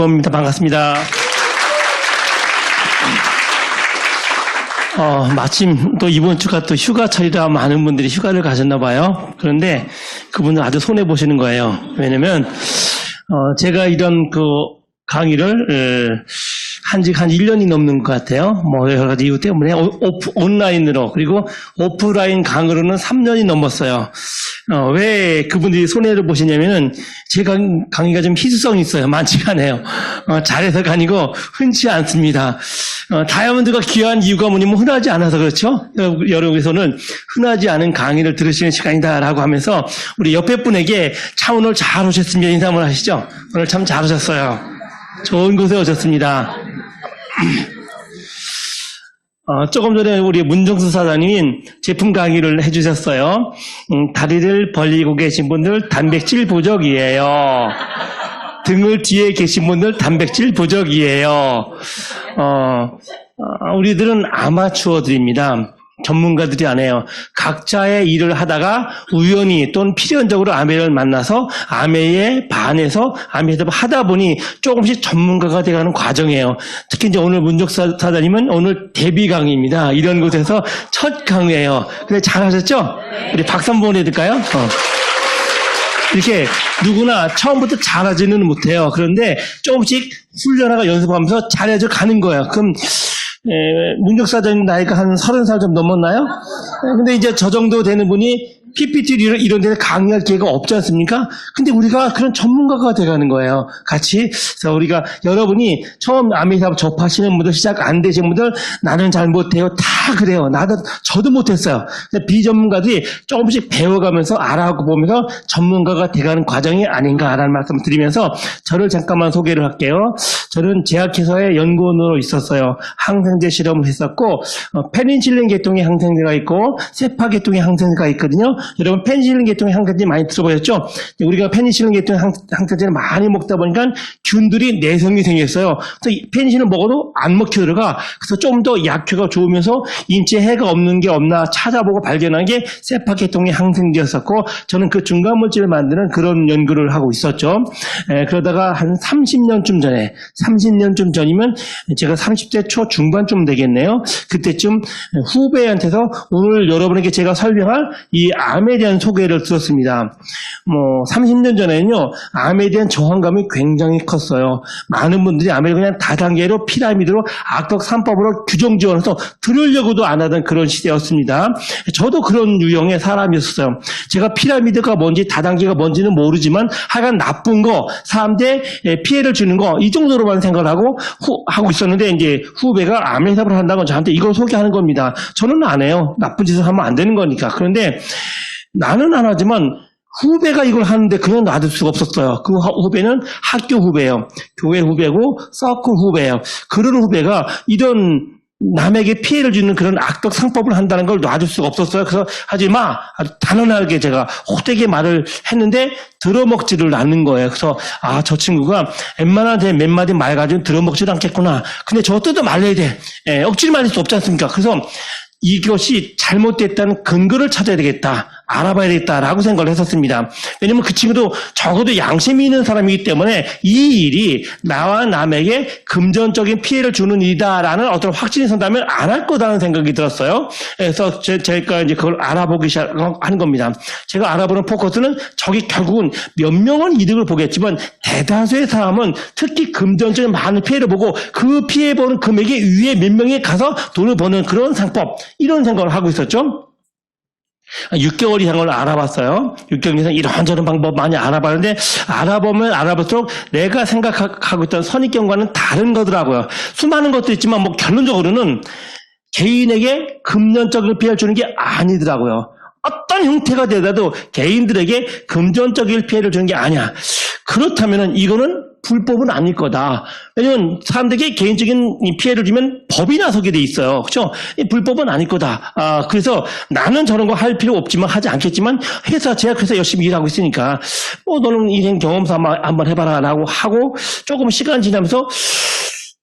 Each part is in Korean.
입니다. 반갑습니다. 마침 또 이번 주가 또 휴가철이라 많은 분들이 휴가를 가셨나 봐요. 그런데 그분들 아주 손해보시는 거예요. 왜냐면, 제가 이런 강의를, 한 1년이 넘는 것 같아요. 여러 가지 이유 때문에 온라인으로 그리고 오프라인 강의로는 3년이 넘었어요. 왜 그분들이 손해를 보시냐면은 제 강의가 좀 희소성이 있어요. 많지가 않아요. 잘해서가 아니고 흔치 않습니다. 다이아몬드가 귀한 이유가 뭐냐면 흔하지 않아서 그렇죠. 여러분께서는 흔하지 않은 강의를 들으시는 시간이다라고 하면서 우리 옆에 분에게 참 오늘 잘 오셨습니다. 인사 한번 하시죠. 오늘 참 잘 오셨어요. 좋은 곳에 오셨습니다. 조금 전에 우리 문정수 사장님이 제품 강의를 해주셨어요. 다리를 벌리고 계신 분들 단백질 부족이에요. 등을 뒤에 계신 분들 단백질 부족이에요. 우리들은 아마추어들입니다. 전문가들이 아니에요. 각자의 일을 하다가 우연히 또는 필연적으로 아메를 만나서 아메에 반해서 아메에 하다 보니 조금씩 전문가가 돼가는 과정이에요. 특히 이제 오늘 문정수 사장님은 오늘 데뷔 강의입니다. 이런 곳에서 첫 강의예요. 근데 잘하셨죠? 우리 박수 한번 보내드릴까요? 이렇게 누구나 처음부터 잘하지는 못해요. 그런데 조금씩 훈련하고 연습하면서 잘해져 가는 거예요. 그럼 문정수 사장님 나이가 한 30살 좀 넘었나요? 근데 이제 저 정도 되는 분이 PPT 이런 데서 강의할 기회가 없지 않습니까? 근데 우리가 그런 전문가가 돼가는 거예요. 같이. 그래서 우리가 여러분이 처음 아메이사업 접하시는 분들, 시작 안 되신 분들, 나는 잘 못해요. 다 그래요. 저도 못했어요. 근데 비전문가들이 조금씩 배워가면서 알아보면서 전문가가 돼가는 과정이 아닌가라는 말씀을 드리면서 저를 잠깐만 소개를 할게요. 저는 제약회사의 연구원으로 있었어요. 항생제 실험을 했었고, 페니실린 계통의 항생제가 있고, 세파 계통의 항생제가 있거든요. 여러분 페니실린 계통의 항생제 많이 들어보셨죠? 우리가 페니실린 계통의 항생제를 많이 먹다 보니까 균들이 내성이 생겼어요. 그래서 페니실린 먹어도 안 먹혀 들어가. 그래서 좀 더 약효가 좋으면서 인체에 해가 없는 게 없나 찾아보고 발견한 게 세파 계통의 항생제였었고 저는 그 중간 물질을 만드는 그런 연구를 하고 있었죠. 그러다가 한 30년쯤 전이면 제가 30대 초 중반쯤 되겠네요. 그때쯤 후배한테서 오늘 여러분에게 제가 설명할 이 암에 대한 소개를 들었습니다. 30년 전에는요, 암에 대한 저항감이 굉장히 컸어요. 많은 분들이 암을 그냥 다단계로 피라미드로 악덕 3법으로 규정 지어서 들으려고도 안 하던 그런 시대였습니다. 저도 그런 유형의 사람이었어요. 제가 피라미드가 뭔지 다단계가 뭔지는 모르지만 하여간 나쁜 거, 사람들의 피해를 주는 거, 이 정도로만 생각을 하고 있었는데 이제 후배가 암 해답을 한다고 저한테 이걸 소개하는 겁니다. 저는 안 해요. 나쁜 짓을 하면 안 되는 거니까. 그런데 나는 안 하지만 후배가 이걸 하는데 그냥 놔둘 수가 없었어요. 그 후배는 학교 후배예요. 교회 후배고 서클 후배예요. 그런 후배가 이런 남에게 피해를 주는 그런 악덕 상법을 한다는 걸 놔둘 수가 없었어요. 그래서 하지 마. 아주 단언하게 제가 혹되게 말을 했는데 들어먹지를 않는 거예요. 그래서 저 친구가 웬만한 몇 마디 말 가지고 들어먹지를 않겠구나. 근데 저 뜯어 말려야 돼. 억지로 말릴 수 없지 않습니까? 그래서 이것이 잘못됐다는 근거를 찾아야 되겠다. 알아봐야 되겠다라고 생각을 했었습니다. 왜냐면 그 친구도 적어도 양심이 있는 사람이기 때문에 이 일이 나와 남에게 금전적인 피해를 주는 일이다라는 어떤 확신이 선다면 안 할 거다라는 생각이 들었어요. 그래서 제가 이제 그걸 알아보기 시작한 겁니다. 제가 알아보는 포커스는 저기 결국은 몇 명은 이득을 보겠지만 대다수의 사람은 특히 금전적인 많은 피해를 보고 그 피해 보는 금액이 위에 몇 명이 가서 돈을 버는 그런 상법, 이런 생각을 하고 있었죠. 6개월 이상을 알아봤어요. 6개월 이상 이런저런 방법 많이 알아봤는데 알아보면 알아볼수록 내가 생각하고 있던 선입견과는 다른 거더라고요. 수많은 것도 있지만 결론적으로는 개인에게 금전적인 피해를 주는 게 아니더라고요. 어떤 형태가 되더라도 개인들에게 금전적인 피해를 주는 게 아니야. 그렇다면 이거는 불법은 아닐 거다. 왜냐면 사람들에게 개인적인 피해를 주면 법이 나서게 돼 있어요. 그렇죠? 불법은 아닐 거다. 그래서 나는 저런 거 할 필요 없지만 하지 않겠지만 제약회사 열심히 일하고 있으니까 너는 인생 경험사 한번 해봐라 라고 하고 조금 시간 지나면서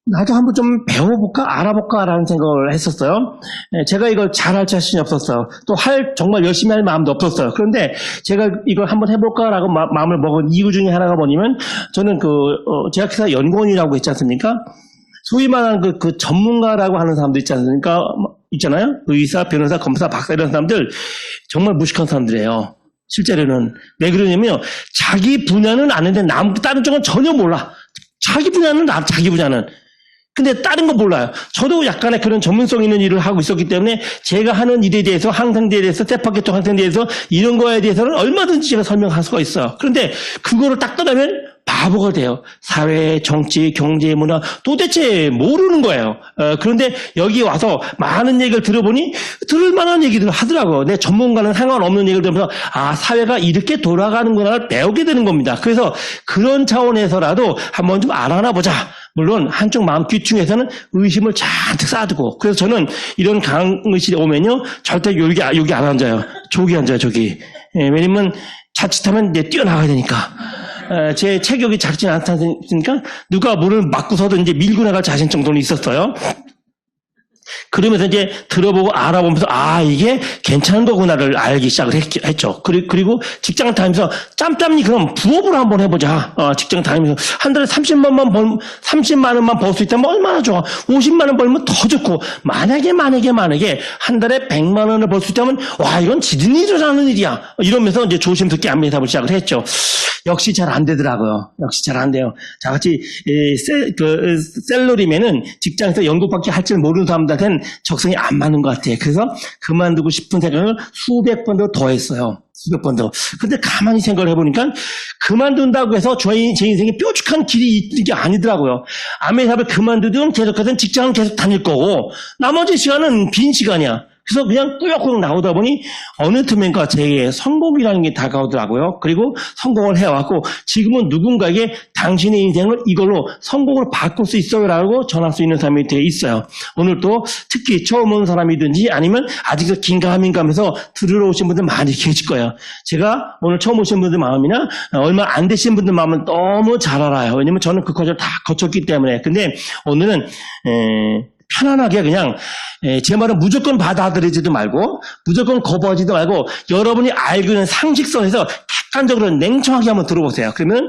나도 한번 좀 배워볼까, 알아볼까라는 생각을 했었어요. 제가 이걸 잘할 자신이 없었어요. 또 정말 열심히 할 마음도 없었어요. 그런데 제가 이걸 한번 해볼까라고 마음을 먹은 이유 중에 하나가 뭐냐면, 저는 제약회사 연구원이라고 있지 않습니까? 소위 말하는 그 전문가라고 하는 사람도 있지 않습니까? 있잖아요? 의사, 변호사, 검사, 박사 이런 사람들, 정말 무식한 사람들이에요. 실제로는. 왜 그러냐면, 자기 분야는 아는데 다른 쪽은 전혀 몰라. 자기 분야는 자기 분야는. 근데 다른 거 몰라요. 저도 약간의 그런 전문성 있는 일을 하고 있었기 때문에 제가 하는 일에 대해서, 항생제에 대해서, 세파계통 항생제에 대해서 이런 거에 대해서는 얼마든지 제가 설명할 수가 있어요. 그런데 그거를 딱 떠나면 바보가 돼요. 사회, 정치, 경제, 문화 도대체 모르는 거예요. 그런데 여기 와서 많은 얘기를 들어보니 들을 만한 얘기들을 하더라고요. 내 전문가는 상관없는 얘기를 들으면서 사회가 이렇게 돌아가는구나를 배우게 되는 겁니다. 그래서 그런 차원에서라도 한번 좀 알아나 보자. 물론 한쪽 마음 귀퉁에서는 의심을 잔뜩 쌓아두고, 그래서 저는 이런 강의실에 오면요 절대 여기 안 앉아요. 저기 앉아요. 저기. 왜냐면 자칫하면 이제 뛰어나가야 되니까. 제 체격이 작지 않다니까 누가 문을 막고서도 이제 밀고 나갈 자신 정도는 있었어요. 그러면서 이제 들어보고 알아보면서 이게 괜찮은 거구나를 알기 시작을 했죠. 그리고 직장 다니면서 짬짬이 그럼 부업을 한번 해보자. 직장 다니면서 한 달에 30만 원만 벌 수 있다면 얼마나 좋아. 50만 원 벌면 더 좋고, 만약에 한 달에 100만 원을 벌 수 있다면 이건 지든 일이라는 일이야. 이러면서 이제 조심스럽게 안면사업을 시작을 했죠. 역시 잘 안 되더라고요. 역시 잘 안 돼요. 저같이 셀러리맨은 직장에서 연구밖에 할 줄 모르는 사람들한테는 적성이 안 맞는 것 같아요. 그래서 그만두고 싶은 생각을 수백 번도 더 했어요. 수백 번도. 근데 가만히 생각을 해보니까 그만둔다고 해서 제 인생에 뾰족한 길이 있는 게 아니더라고요. 아메사업을 그만두든 계속하든 직장은 계속 다닐 거고, 나머지 시간은 빈 시간이야. 그래서 그냥 꾸역꾸역 나오다 보니 어느 틈엔가 제게 성공이라는 게 다가오더라고요. 그리고 성공을 해왔고, 지금은 누군가에게 당신의 인생을 이걸로 성공을 바꿀 수 있어요 라고 전할 수 있는 사람이 되어 있어요. 오늘 또 특히 처음 온 사람이든지 아니면 아직도 긴가민가하면서 들으러 오신 분들 많이 계실 거예요. 제가 오늘 처음 오신 분들 마음이나 얼마 안 되신 분들 마음은 너무 잘 알아요. 왜냐면 저는 그 과정을 다 거쳤기 때문에. 근데 오늘은 편안하게 그냥 제 말은 무조건 받아들이지도 말고 무조건 거부하지도 말고 여러분이 알고 있는 상식선에서 객관적으로 냉정하게 한번 들어보세요. 그러면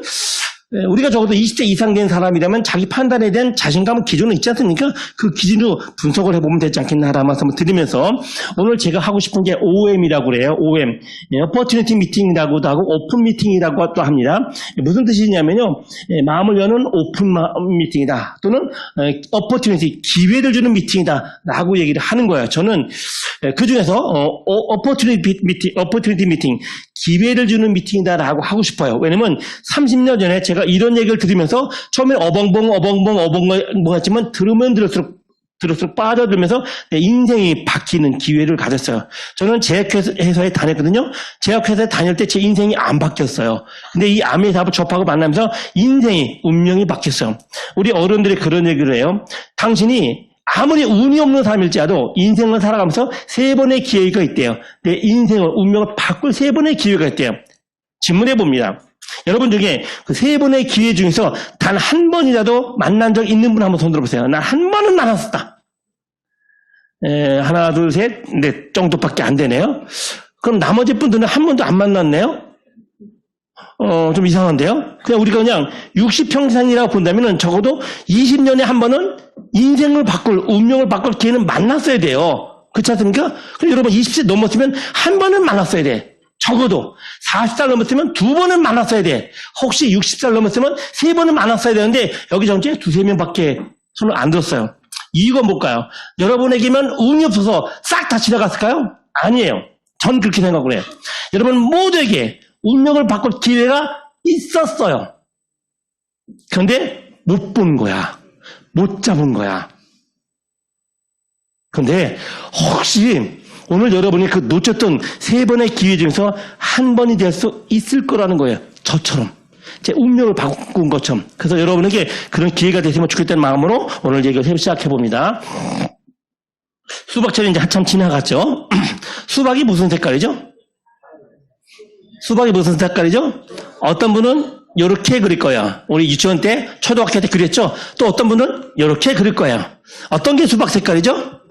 우리가 적어도 20대 이상 된 사람이라면 자기 판단에 대한 자신감 기준은 있지 않습니까? 그 기준으로 분석을 해보면 되지 않겠나라는 말씀을 드리면서, 오늘 제가 하고 싶은 게 OM이라고 그래요. OM. Opportunity Meeting이라고도 하고 오픈 미팅이라고 또 합니다. 무슨 뜻이냐면요, 마음을 여는 오픈 미팅이다, 또는 Opportunity, 기회를 주는 미팅이다 라고 얘기를 하는 거예요. 저는 그 중에서 Opportunity Meeting, 기회를 주는 미팅이다라고 하고 싶어요. 왜냐면 30년 전에 제가 이런 얘기를 들으면서 처음에 어벙벙 했지만 들으면 들을수록 빠져들면서 내 인생이 바뀌는 기회를 가졌어요. 저는 제약회사에 다녔거든요. 제약회사에 다닐 때 제 인생이 안 바뀌었어요. 근데 이 아메사업을 접하고 만나면서 운명이 바뀌었어요. 우리 어른들이 그런 얘기를 해요. 당신이 아무리 운이 없는 사람일지라도 인생을 살아가면서 3번의 기회가 있대요. 내 인생을, 운명을 바꿀 3번의 기회가 있대요. 질문해 봅니다. 여러분 중에 그 3번의 기회 중에서 단 한 번이라도 만난 적 있는 분 한번 손 들어보세요. 난 한 번은 만났었다. 하나, 둘, 셋, 넷 정도밖에 안 되네요. 그럼 나머지 분들은 한 번도 안 만났네요? 좀 이상한데요? 우리가 그냥 60평생이라고 본다면 적어도 20년에 한 번은 인생을 바꿀, 운명을 바꿀 기회는 만났어야 돼요. 그렇지 않습니까? 그럼 여러분 20세 넘었으면 한 번은 만났어야 돼. 적어도 40살 넘었으면 2번은 만났어야 돼. 혹시 60살 넘었으면 3번은 만났어야 되는데 여기 전체 2-3명밖에 손을 안 들었어요. 이유가 뭘까요? 여러분에게만 운이 없어서 싹 다 지나갔을까요? 아니에요. 전 그렇게 생각을 해요. 여러분 모두에게 운명을 바꿀 기회가 있었어요. 그런데 못 본 거야. 못 잡은 거야. 그런데 혹시 오늘 여러분이 그 놓쳤던 3번의 기회 중에서 한 번이 될 수 있을 거라는 거예요. 저처럼. 제 운명을 바꾼 것처럼. 그래서 여러분에게 그런 기회가 되시면 좋겠다는 마음으로 오늘 얘기를 시작해봅니다. 수박철이 이제 한참 지나갔죠. 수박이 무슨 색깔이죠? 수박이 무슨 색깔이죠? 어떤 분은 요렇게 그릴 거야. 우리 유치원 때, 초등학교 때 그렸죠? 또 어떤 분은 요렇게 그릴 거야. 어떤 게 수박 색깔이죠?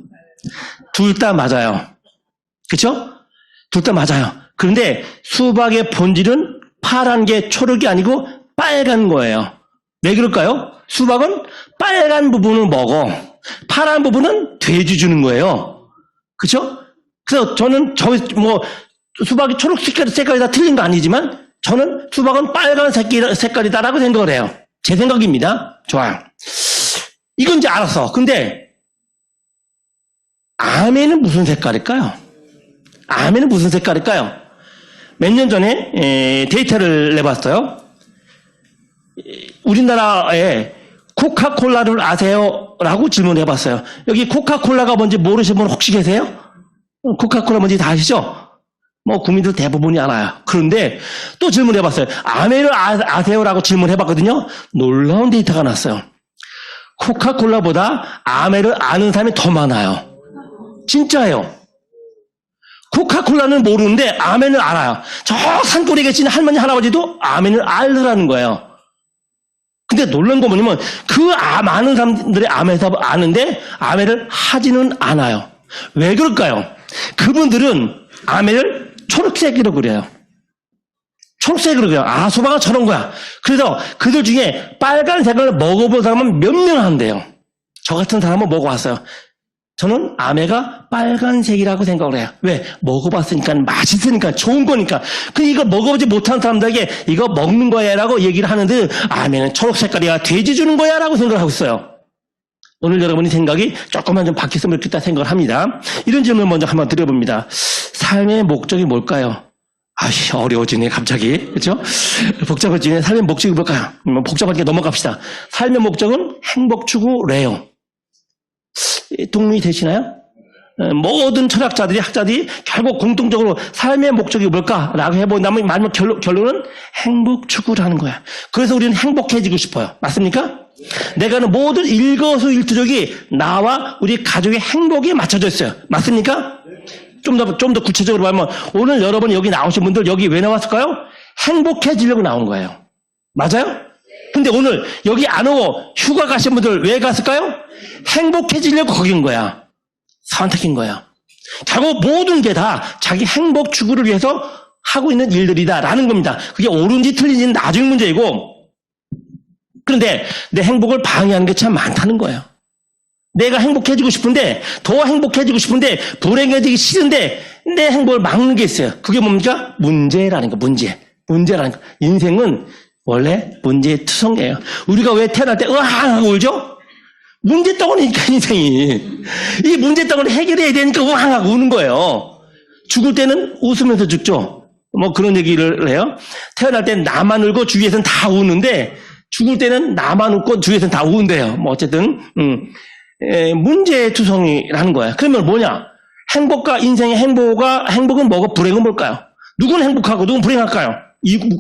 둘 다 맞아요. 그쵸? 둘 다 맞아요. 그런데 수박의 본질은 파란 게 초록이 아니고 빨간 거예요. 왜 그럴까요? 수박은 빨간 부분을 먹어. 파란 부분은 돼지 주는 거예요. 그쵸? 그래서 저는 수박이 초록 색깔이 다 틀린 거 아니지만 저는 수박은 빨간 색깔이다라고 생각을 해요. 제 생각입니다. 좋아요. 이건 이제 알았어. 근데 아메는 무슨 색깔일까요? 아메는 무슨 색깔일까요? 몇 년 전에 데이터를 내봤어요. 우리나라에 코카콜라를 아세요? 라고 질문해봤어요. 여기 코카콜라가 뭔지 모르시는 분 혹시 계세요? 코카콜라 뭔지 다 아시죠? 국민들 대부분이 알아요. 그런데 또 질문해봤어요. 아메를 아세요? 라고 질문해봤거든요. 놀라운 데이터가 났어요. 코카콜라보다 아메를 아는 사람이 더 많아요. 진짜예요. 코카콜라는 모르는데 아멘을 알아요. 저 산골에 계신 할머니 할아버지도 아멘을 알더라는 거예요. 근데 놀란 거 뭐냐면 많은 사람들이 아멘에서 아는데 아멘을 하지는 않아요. 왜 그럴까요? 그분들은 아멘을 초록색으로 그려요. 초록색으로 그려요. 수박은 저런 거야. 그래서 그들 중에 빨간색을 먹어본 사람은 몇 명 안 돼요. 저 같은 사람은 먹어봤어요. 저는 아메가 빨간색이라고 생각을 해요. 왜? 먹어봤으니까, 맛있으니까, 좋은 거니까. 이거 먹어보지 못한 사람들에게 이거 먹는 거야 라고 얘기를 하는데 아메는 초록 색깔이야, 돼지 주는 거야 라고 생각을 하고 있어요. 오늘 여러분의 생각이 조금만 좀 바뀌었으면 좋겠다 생각을 합니다. 이런 질문을 먼저 한번 드려봅니다. 삶의 목적이 뭘까요? 어려워지네 갑자기. 그렇죠? 복잡해지네. 삶의 목적이 뭘까요? 복잡하게 넘어갑시다. 삶의 목적은 행복 추구래요. 동의이 되시나요? 모든 철학자들이 학자들이 결국 공통적으로 삶의 목적이 뭘까라고 해본다면 결론은 행복 추구라는 거야. 그래서 우리는 행복해지고 싶어요. 맞습니까? 내가 하는 모든 일거수일투족이 나와 우리 가족의 행복에 맞춰져 있어요. 맞습니까? 좀 더 구체적으로 말하면 오늘 여러분 여기 나오신 분들 여기 왜 나왔을까요? 행복해지려고 나온 거예요. 맞아요? 근데 오늘 여기 안 오고 휴가 가신 분들 왜 갔을까요? 행복해지려고 거긴 거야. 선택인 거야. 결국 모든 게 다 자기 행복 추구를 위해서 하고 있는 일들이다라는 겁니다. 그게 옳은지 틀린지는 나중에 문제이고, 그런데 내 행복을 방해하는 게 참 많다는 거예요. 내가 행복해지고 싶은데, 더 행복해지고 싶은데, 불행해지기 싫은데 내 행복을 막는 게 있어요. 그게 뭡니까? 문제라는 거. 문제라는 거. 인생은 원래 문제의 투성이에요. 우리가 왜 태어날 때 으앙 하고 울죠? 문제 덩어리니까 인생이. 이 문제 덩어리 해결해야 되니까 으앙 하고 우는 거예요. 죽을 때는 웃으면서 죽죠. 그런 얘기를 해요. 태어날 때 나만 울고 주위에서는 다 우는데 죽을 때는 나만 웃고 주위에서는 다 우는데요. 어쨌든 문제의 투성이라는 거예요. 그러면 뭐냐? 행복과 인생의 행복은 뭐고 불행은 뭘까요? 누구는 행복하고 누구는 불행할까요?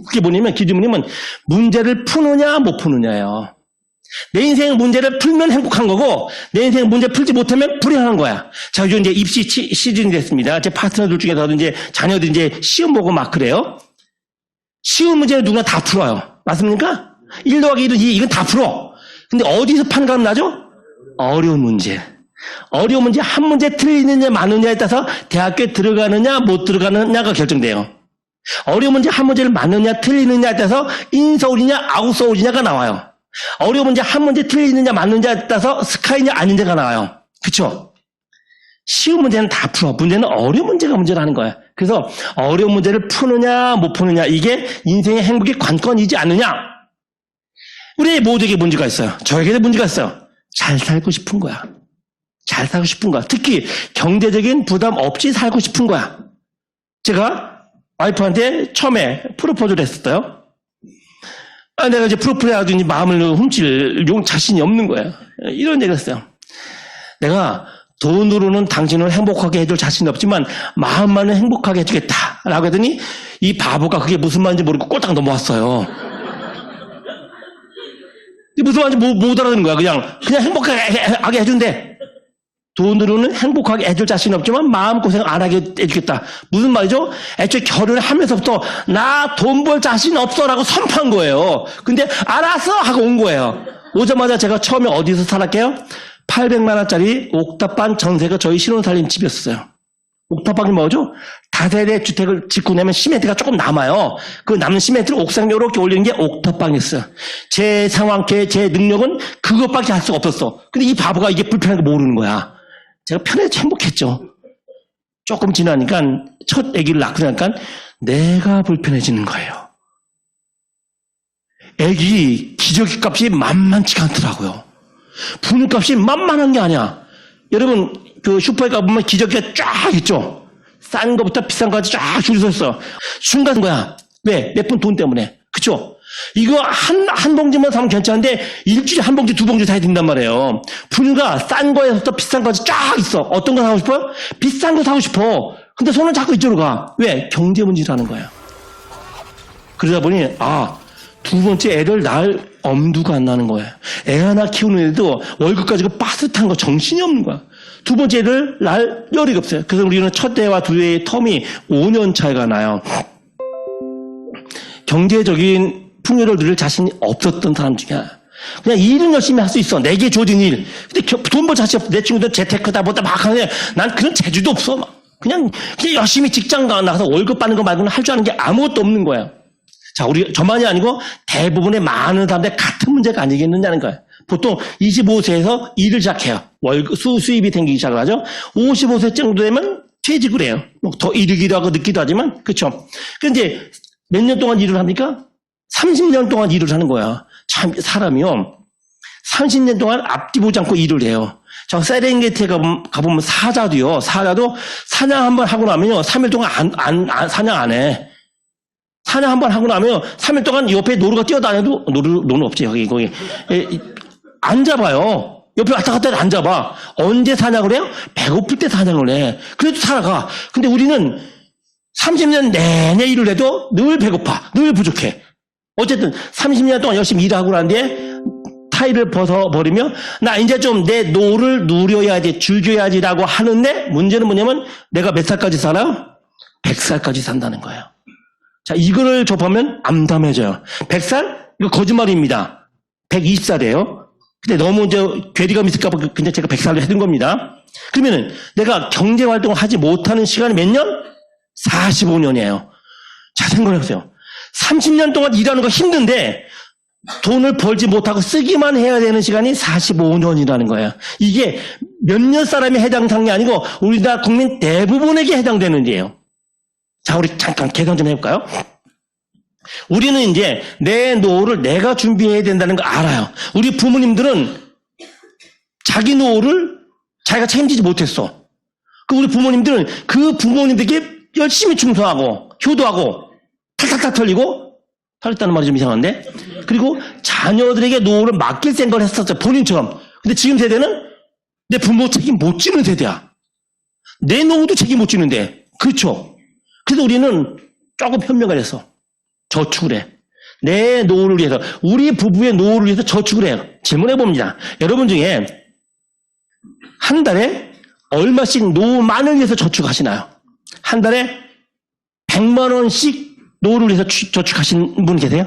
그게 뭐냐면 기준이면 문제를 푸느냐 못 푸느냐예요. 내 인생의 문제를 풀면 행복한 거고 내 인생의 문제 풀지 못하면 불행한 거야. 자, 요즘 이제 입시 시즌이 됐습니다. 제 파트너들 중에서도 이제 자녀들이 이제 시험 보고 막 그래요. 쉬운 문제는 누구나 다 풀어요. 맞습니까? 1 더하기 1은 2, 이건 다 풀어. 근데 어디서 판가름 나죠? 어려운 문제. 어려운 문제 한 문제 틀리느냐 마느냐에 따라서 대학교에 들어가느냐 못 들어가느냐가 결정돼요. 어려운 문제 한 문제를 맞느냐 틀리느냐에 따라서 인서울이냐 아웃서울이냐가 나와요. 어려운 문제 한 문제 틀리느냐 맞느냐에 따라서 스카이냐 아닌냐가 나와요. 그쵸? 쉬운 문제는 다 풀어. 문제는 어려운 문제가 문제라는 거야. 그래서 어려운 문제를 푸느냐 못 푸느냐, 이게 인생의 행복의 관건이지 않느냐. 우리 모두에게 문제가 있어요. 저에게도 문제가 있어요. 잘 살고 싶은 거야. 잘 살고 싶은 거야. 특히 경제적인 부담 없이 살고 싶은 거야. 제가 와이프한테 처음에 프로포즈를 했었어요. 내가 이제 프로포즈 해가지고 마음을 훔칠 자신이 없는 거예요. 이런 얘기를 했어요. 내가 돈으로는 당신을 행복하게 해줄 자신이 없지만 마음만은 행복하게 해주겠다 라고 하더니 이 바보가 그게 무슨 말인지 모르고 꼴딱 넘어왔어요. 무슨 말인지 못 알아듣는 거야. 그냥 행복하게 해준대. 돈으로는 행복하게 해줄 자신이 없지만 마음고생 안 하게 해주겠다. 무슨 말이죠? 애초에 결혼을 하면서부터 나 돈 벌 자신 없어라고 선포한 거예요. 근데 알았어 하고 온 거예요. 오자마자 제가 처음에 어디서 살았게요? 800만 원짜리 옥탑방 전세가 저희 신혼 살림 집이었어요. 옥탑방이 뭐죠? 다세대 주택을 짓고 나면 시멘트가 조금 남아요. 그 남은 시멘트를 옥상에 이렇게 올리는 게 옥탑방이었어요. 제 상황, 제 능력은 그것밖에 할 수가 없었어. 근데 이 바보가 이게 불편한 거 모르는 거야. 제가 편해서 행복했죠. 조금 지나니까 첫 아기를 낳고 나니까 내가 불편해지는 거예요. 아기 기저귀 값이 만만치가 않더라고요. 분유값이 만만한 게 아니야. 여러분 그 슈퍼에 가보면 기저귀가 쫙 있죠. 싼 거부터 비싼 거까지 쫙 줄이 섰어. 순간 거야. 왜? 몇 푼 돈 때문에. 그쵸? 이거 한 봉지만 사면 괜찮은데 일주일에 한 봉지 두 봉지 사야 된단 말이에요. 분유가 싼 거에서부터 비싼 거까지 쫙 있어. 어떤 거 사고 싶어요? 비싼 거 사고 싶어. 근데 손은 자꾸 이쪽으로 가. 왜? 경제 문제라는 거야. 그러다 보니 두 번째 애를 낳을 엄두가 안 나는 거예요. 애 하나 키우는 애도 월급 가지고 빠듯한 거 정신이 없는 거야. 두 번째 애를 낳을 여력이 없어요. 그래서 우리는 첫 애와 두 애의 텀이 5년 차이가 나요. 경제적인 풍요를 누릴 자신이 없었던 사람 중이야. 그냥 일은 열심히 할 수 있어. 내게 주어진 일. 근데 돈 벌 자신이 없어. 내 친구들 재테크다 보다 막 하는데 난 그런 재주도 없어. 그냥 열심히 직장 나가서 월급 받는 거 말고는 할 줄 아는 게 아무것도 없는 거야. 자, 저만이 아니고 대부분의 많은 사람들 같은 문제가 아니겠느냐는 거예요. 보통 25세에서 일을 시작해요. 월급, 수입이 생기기 시작을 하죠. 55세 정도 되면 퇴직을 해요. 더 이르기도 하고 늦기도 하지만, 그쵸. 근데 몇 년 동안 일을 합니까? 30년 동안 일을 하는 거야. 참, 사람이요. 30년 동안 앞뒤 보지 않고 일을 해요. 저 세렝게티에 가보면 사자도 사냥 한번 하고 나면요. 3일 동안 사냥 안 해. 사냥 한번 하고 나면 3일 동안 옆에 노루가 뛰어다녀도 노루 없지 거기 안 잡아요. 옆에 왔다 갔다 안 잡아. 언제 사냥을 해요? 배고플 때 사냥을 해. 그래도 살아가. 근데 우리는 30년 내내 일을 해도 늘 배고파. 늘 부족해. 어쨌든 30년 동안 열심히 일하고 난 뒤에 타일을 벗어버리며 나 이제 좀 내 노를 누려야지 즐겨야지라고 하는데 문제는 뭐냐면 내가 몇 살까지 살아요? 100살까지 산다는 거예요. 자, 이거를 접하면 암담해져요. 100살? 이거 거짓말입니다. 120살이에요. 근데 너무 이제 괴리감 있을까봐 그냥 제가 100살로 해둔 겁니다. 그러면은 내가 경제활동을 하지 못하는 시간이 몇 년? 45년이에요. 자, 생각해보세요. 30년 동안 일하는 거 힘든데 돈을 벌지 못하고 쓰기만 해야 되는 시간이 45년이라는 거예요. 이게 몇몇 사람이 해당하는 게 아니고 우리나라 국민 대부분에게 해당되는 일이에요. 자, 우리 잠깐 계산 좀 해볼까요? 우리는 이제 내 노후를 내가 준비해야 된다는 거 알아요. 우리 부모님들은 자기 노후를 자기가 책임지지 못했어. 그 우리 부모님들은 그 부모님들에게 열심히 충성하고 효도하고 탈탈탈 털리고 털렸다는 말이 좀 이상한데 그리고 자녀들에게 노후를 맡길 생각을 했었죠. 본인처럼. 근데 지금 세대는 내 부모 책임 못 지는 세대야. 내 노후도 책임 못 지는데. 그렇죠? 그래서 우리는 조금 현명을 해서 저축을 해. 내 노후를 위해서, 우리 부부의 노후를 위해서 저축을 해요. 질문해 봅니다. 여러분 중에 한 달에 얼마씩 노후만을 위해서 저축하시나요? 한 달에 100만 원씩 노후를 위해서 저축하시는 분 계세요?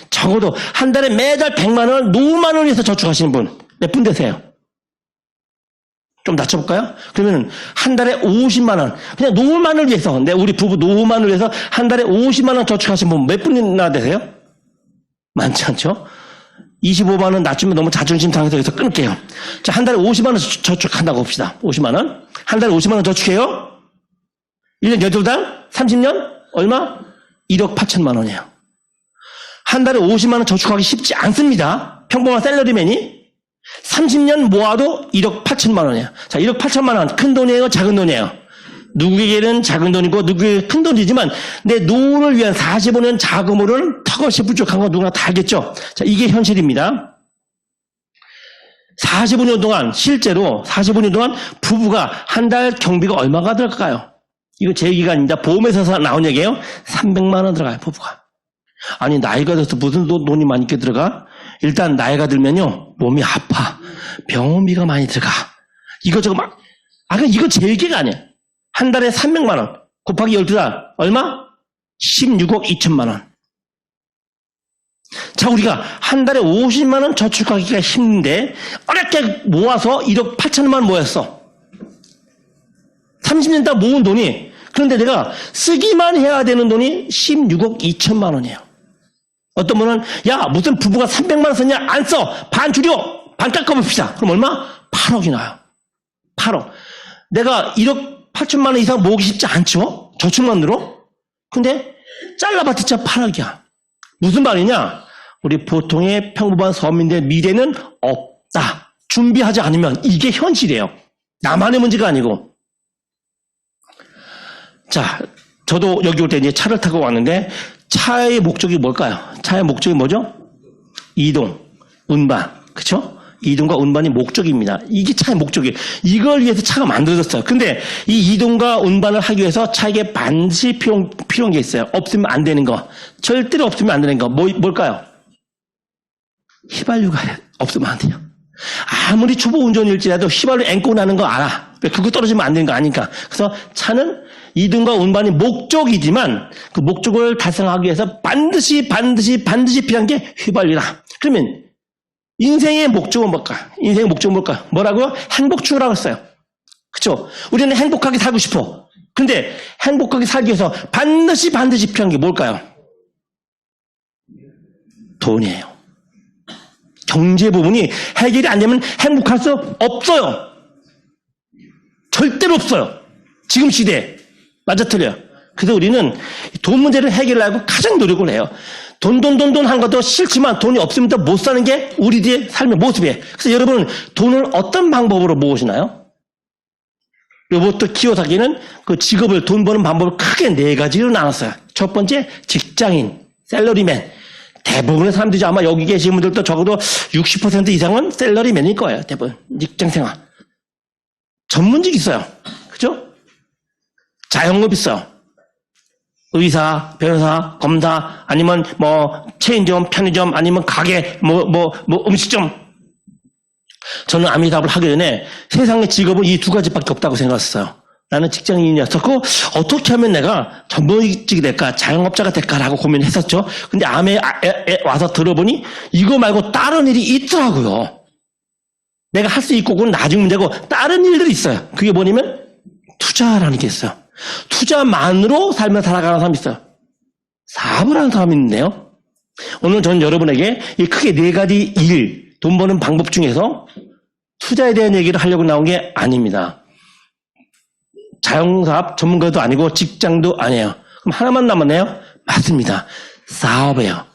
적어도 한 달에 매달 100만 원 노후만을 위해서 저축하시는 분 몇 분 되세요? 좀 낮춰볼까요? 그러면 한 달에 50만 원. 그냥 노후만을 위해서, 우리 부부 노후만을 위해서 한 달에 50만 원 저축하신 분 몇 분이나 되세요? 많지 않죠? 25만 원 낮추면 너무 자존심 상해서 여기서 끊을게요. 자, 한 달에 50만 원 저축한다고 봅시다. 50만 원. 한 달에 50만 원 저축해요. 1년 8달? 30년? 얼마? 1억 8천만 원이에요. 한 달에 50만 원 저축하기 쉽지 않습니다. 평범한 샐러리맨이. 30년 모아도 1억 8천만 원이에요. 자, 1억 8천만 원. 큰 돈이에요? 작은 돈이에요? 누구에게는 작은 돈이고 누구에게 큰 돈이지만 내 노후를 위한 45년 자금으로는 턱없이 부족한 건 누구나 다 알겠죠? 자, 이게 현실입니다. 45년 동안 실제로 45년 동안 부부가 한 달 경비가 얼마가 들어갈까요? 이거 제 얘기가 아닙니다. 보험에서 나온 얘기예요. 300만 원 들어가요, 부부가. 아니, 나이가 들어서 무슨 돈이 많이 이렇게 들어가? 일단 나이가 들면요 몸이 아파. 병원비가 많이 들어가. 이거저거 막 아, 그럼 이거 제 얘기가 아니야. 한 달에 300만 원 곱하기 12달 얼마? 16억 2천만 원. 자, 우리가 한 달에 50만 원 저축하기가 힘든데 어렵게 모아서 1억 8천만 원 모였어. 30년 동안 모은 돈이, 그런데 내가 쓰기만 해야 되는 돈이 16억 2천만 원이에요. 어떤 분은 야, 무슨 부부가 300만 원 썼냐? 안 써. 반 줄여. 반 깎아봅시다. 그럼 얼마? 8억이 나와요. 8억. 내가 1억 8천만 원 이상 모으기 쉽지 않죠? 저축만으로. 근데 잘라봤자 8억이야. 무슨 말이냐? 우리 보통의 평범한 서민들의 미래는 없다. 준비하지 않으면 이게 현실이에요. 나만의 문제가 아니고. 자, 저도 여기 올 때 이제 차를 타고 왔는데 차의 목적이 뭘까요? 차의 목적이 뭐죠? 이동, 운반. 그렇죠? 이동과 운반이 목적입니다. 이게 차의 목적이에요. 이걸 위해서 차가 만들어졌어요. 근데 이 이동과 운반을 하기 위해서 차에게 반드시 필요한 게 있어요. 없으면 안 되는 거. 절대로 없으면 안 되는 거. 뭘까요? 휘발유가 없으면 안 돼요. 아무리 초보 운전일지라도 휘발유 앵꼬 나는 거 알아. 그거 떨어지면 안 되는 거 아니까. 그래서 차는 이동과 운반이 목적이지만 그 목적을 달성하기 위해서 반드시 필요한 게 휘발유다. 그러면 인생의 목적은 뭘까? 인생의 목적은 뭘까? 뭐라고요? 행복 추구라고 했어요. 그렇죠? 우리는 행복하게 살고 싶어. 근데 행복하게 살기 위해서 반드시 필요한 게 뭘까요? 돈이에요. 경제 부분이 해결이 안 되면 행복할 수 없어요. 절대로 없어요. 지금 시대에. 맞아 틀려요. 그래서 우리는 돈 문제를 해결하려고 가장 노력을 해요. 돈 한 것도 싫지만 돈이 없으면 또 못 사는 게 우리들의 삶의 모습이에요. 그래서 여러분은 돈을 어떤 방법으로 모으시나요? 로봇 키워사기는 그 직업을, 돈 버는 방법을 크게 4가지로 나눴어요. 첫 번째, 직장인, 셀러리맨. 대부분의 사람들이 아마 여기 계신 분들도 적어도 60% 이상은 셀러리맨일 거예요. 대부분. 직장생활. 전문직 있어요. 그죠? 자영업 있어요. 의사, 변호사, 검사, 아니면 체인점, 편의점, 아니면 가게, 음식점. 저는 아미답을 하기 전에 세상의 직업은 이 2가지밖에 없다고 생각했어요. 나는 직장인이었었고 어떻게 하면 내가 전문직이 될까, 자영업자가 될까라고 고민했었죠. 근데 암에 와서 들어보니 이거 말고 다른 일이 있더라고요. 내가 할 수 있고 그건 나중 문제고 다른 일들이 있어요. 그게 뭐냐면 투자라는 게 있어요. 투자만으로 삶을 살아가는 사람이 있어요. 사업을 하는 사람이 있는데요. 오늘 저는 여러분에게 이 크게 4가지 일, 돈 버는 방법 중에서 투자에 대한 얘기를 하려고 나온 게 아닙니다. 자영사업 전문가도 아니고 직장도 아니에요. 그럼 하나만 남았네요? 맞습니다. 사업이에요.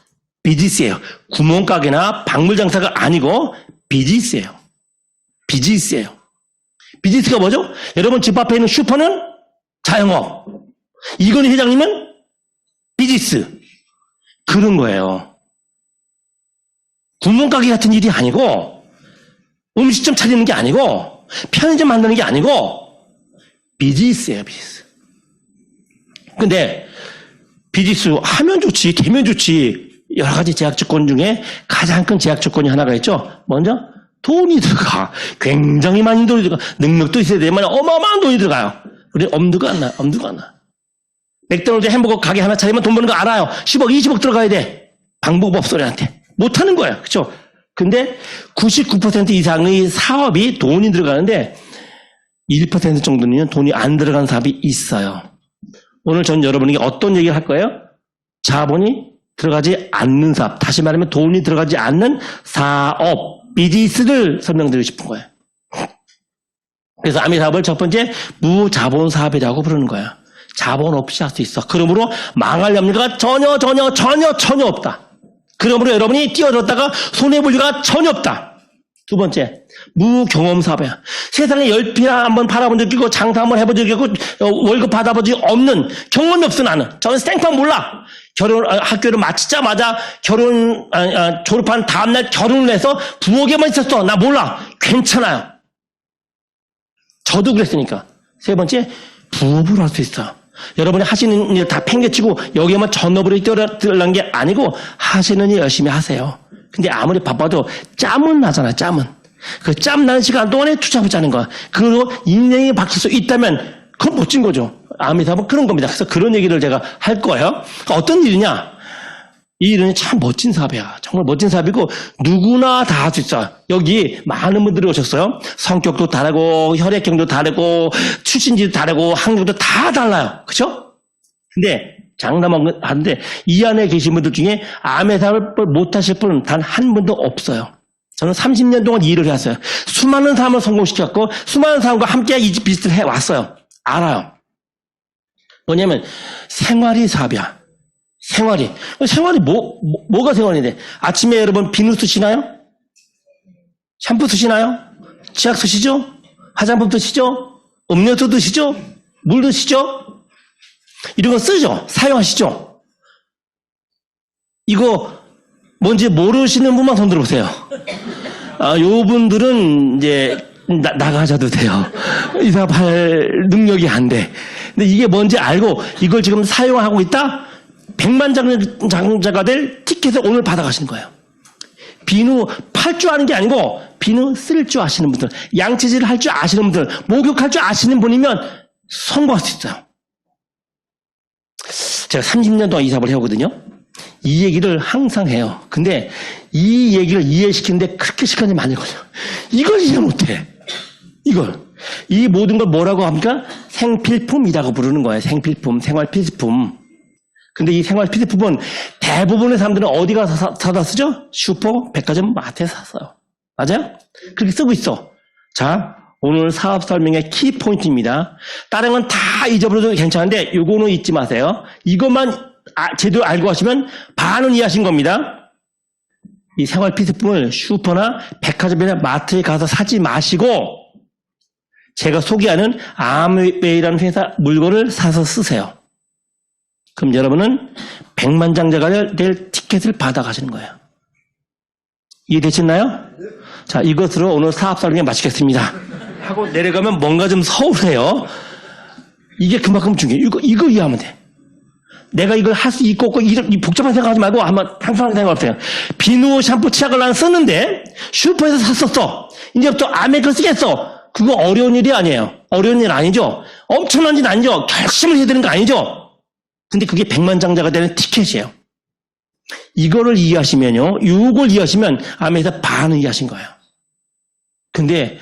비즈니스예요. 구멍가게나 박물장사가 아니고 비즈니스예요. 비즈니스예요. 비즈니스가 뭐죠? 여러분 집 앞에 있는 슈퍼는 자영업. 이건희 회장님은 비즈니스. 그런 거예요. 구멍가게 같은 일이 아니고, 음식점 차리는 게 아니고, 편의점 만드는 게 아니고, 비즈니스예요, 비즈니스. 근데 비즈니스 하면 좋지, 되면 좋지. 여러 가지 제약 조건 중에 가장 큰 제약 조건이 하나가 있죠. 먼저 돈이 들어가. 굉장히 많은 돈이 들어가. 능력도 있어야 되지만 어마어마한 돈이 들어가요. 우리 엄두가 안 나요. 엄두가 안 나. 맥도날드 햄버거 가게 하나 차리면 돈 버는 거 알아요. 10억, 20억 들어가야 돼. 방법 없어, 우리한테. 못하는 거예요. 그렇죠? 근데 99% 이상의 사업이 돈이 들어가는데 1% 정도는 돈이 안 들어간 사업이 있어요. 오늘 전 여러분에게 어떤 얘기를 할 거예요? 자본이 들어가지 않는 사업, 다시 말하면 돈이 들어가지 않는 사업, 비즈니스를 설명드리고 싶은 거예요. 그래서 아미 사업을 첫 번째 무자본 사업이라고 부르는 거예요. 자본 없이 할 수 있어. 그러므로 망할 염려가 전혀 없다. 그러므로 여러분이 뛰어들었다가 손해볼 리가 전혀 없다. 두 번째, 무경험 사업이야. 세상에 10피나 한번 팔아본 적 있고 장사 한번 해본 적 있고 월급 받아본 적이 없는, 경험이 없어 나는. 저는 생판 몰라. 학교를 마치자마자 졸업한 다음날 결혼을 해서 부엌에만 있었어. 나 몰라. 괜찮아요. 저도 그랬으니까. 세 번째, 부업을 할 수 있어. 여러분이 하시는 일 다 팽개치고 여기에만 전업으로 뛰어들란 게 아니고 하시는 일 열심히 하세요. 근데 아무리 바빠도 짬은 나잖아요. 짬은. 그 짬나는 시간 동안에 투잡을 짜는 거야. 그리고 인생이 바뀔 수 있다면 그건 멋진 거죠. 아미 사업은 그런 겁니다. 그래서 그런 얘기를 제가 할 거예요. 그러니까 어떤 일이냐? 이 일은 참 멋진 사업이야. 정말 멋진 사업이고 누구나 다 할 수 있어. 여기 많은 분들이 오셨어요. 성격도 다르고 혈액형도 다르고 출신지도 다르고 학력도 다 달라요. 그렇죠? 근데 장담하는데 이 안에 계신 분들 중에 암의 사업을 못하실 분은 단 한 분도 없어요. 저는 30년 동안 이 일을 해왔어요. 수많은 사람을 성공시켰고 수많은 사람과 함께 이 비즈니스를 해왔어요. 알아요. 뭐냐면 생활이 사업이야. 생활이 뭐가 생활인데? 아침에 여러분 비누 쓰시나요? 샴푸 쓰시나요? 치약 쓰시죠? 화장품 드시죠? 음료수 드시죠? 물 드시죠? 이런 거 쓰죠? 사용하시죠? 이거 뭔지 모르시는 분만 손 들어보세요. 요 분들은 이제 나가셔도 돼요. 이 사업 할 능력이 안 돼. 근데 이게 뭔지 알고 이걸 지금 사용하고 있다? 100만 장자가 될 티켓을 오늘 받아가시는 거예요. 비누 팔 줄 아는 게 아니고 비누 쓸 줄 아시는 분들, 양치질 할 줄 아시는 분들, 목욕할 줄 아시는 분이면 성공할 수 있어요. 제가 30년 동안 이 사업을 해오거든요. 이 얘기를 항상 해요. 근데 이 얘기를 이해시키는데 그렇게 시간이 많이 걸려요. 이걸 이해 못해. 이 모든 걸 뭐라고 합니까? 생필품이라고 부르는 거예요. 생필품, 생활필수품. 근데 이 생활필수품은 대부분의 사람들은 어디 가서 사다 쓰죠? 슈퍼, 백화점, 마트에 사서요. 맞아요? 그렇게 쓰고 있어. 자, 오늘 사업 설명의 키포인트입니다. 다른 건 다 잊어버려도 괜찮은데 요거는 잊지 마세요. 이것만 제대로 알고 하시면 반은 이해하신 겁니다. 이 생활필수품을 슈퍼나 백화점이나 마트에 가서 사지 마시고 제가 소개하는 아메이라는 회사 물건을 사서 쓰세요. 그럼 여러분은 백만장자가 될 티켓을 받아가시는 거예요. 이해되셨나요? 자, 이것으로 오늘 사업 설명 마치겠습니다. 하고 내려가면 뭔가 좀 서운해요. 이게 그만큼 중요해요. 이거 이해하면 돼. 내가 이걸 할 수 있고 없고 이 복잡한 생각하지 말고 한번 단순한 생각 없어요. 비누, 샴푸, 치약을 난 쓰는데 슈퍼에서 샀었어. 이제부터 암에 걸 쓰겠어. 그거 어려운 일이 아니에요. 어려운 일 아니죠. 엄청난 일 아니죠. 결심을 해야 되는 거 아니죠. 근데 그게 백만장자가 되는 티켓이에요. 이거를 이해하시면요. 이걸 이해하시면 암에서 반은 이해하신 거예요. 근데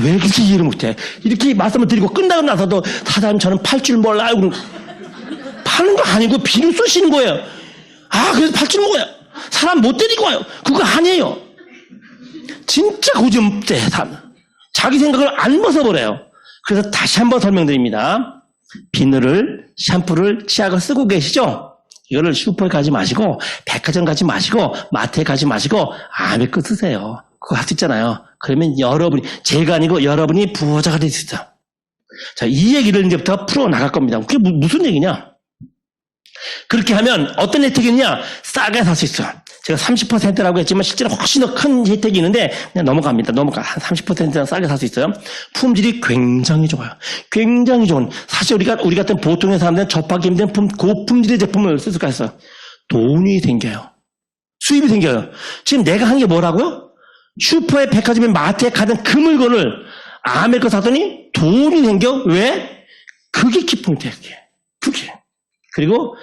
왜 그렇게 이해를 못해? 이렇게 말씀을 드리고 끝나고 나서도 사장님 저는 팔 줄 몰라요. 파는 거 아니고 비누 쓰시는 거예요. 그래서 팔 줄 몰라요. 사람 못 데리고 와요. 그거 아니에요. 진짜 고집대 사람. 자기 생각을 안 벗어버려요. 그래서 다시 한번 설명드립니다. 비누를, 샴푸를, 치약을 쓰고 계시죠? 이거를 슈퍼에 가지 마시고 백화점 가지 마시고 마트에 가지 마시고 암에 거 쓰세요. 그거 할 수 있잖아요. 그러면 여러분이 제가 아니고 여러분이 부자가 될 수 있어요. 자, 이 얘기를 이제부터 풀어 나갈 겁니다. 그게 무슨 얘기냐? 그렇게 하면 어떤 혜택이 있냐? 싸게 살 수 있어요. 제가 30%라고 했지만 실제로 훨씬 더 큰 혜택이 있는데 그냥 넘어갑니다. 한 30%는 싸게 살 수 있어요. 품질이 굉장히 좋아요. 굉장히 좋은. 사실 우리 같은 보통의 사람들은 접하기 힘든 고품질의 제품을 쓸 수가 있어요. 돈이 생겨요. 수입이 생겨요. 지금 내가 한 게 뭐라고요? 슈퍼에 백화점에 마트에 가던 그 물건을 암에 거 사더니 돈이 생겨. 왜? 그게 키포인트예요. 그게. 그리고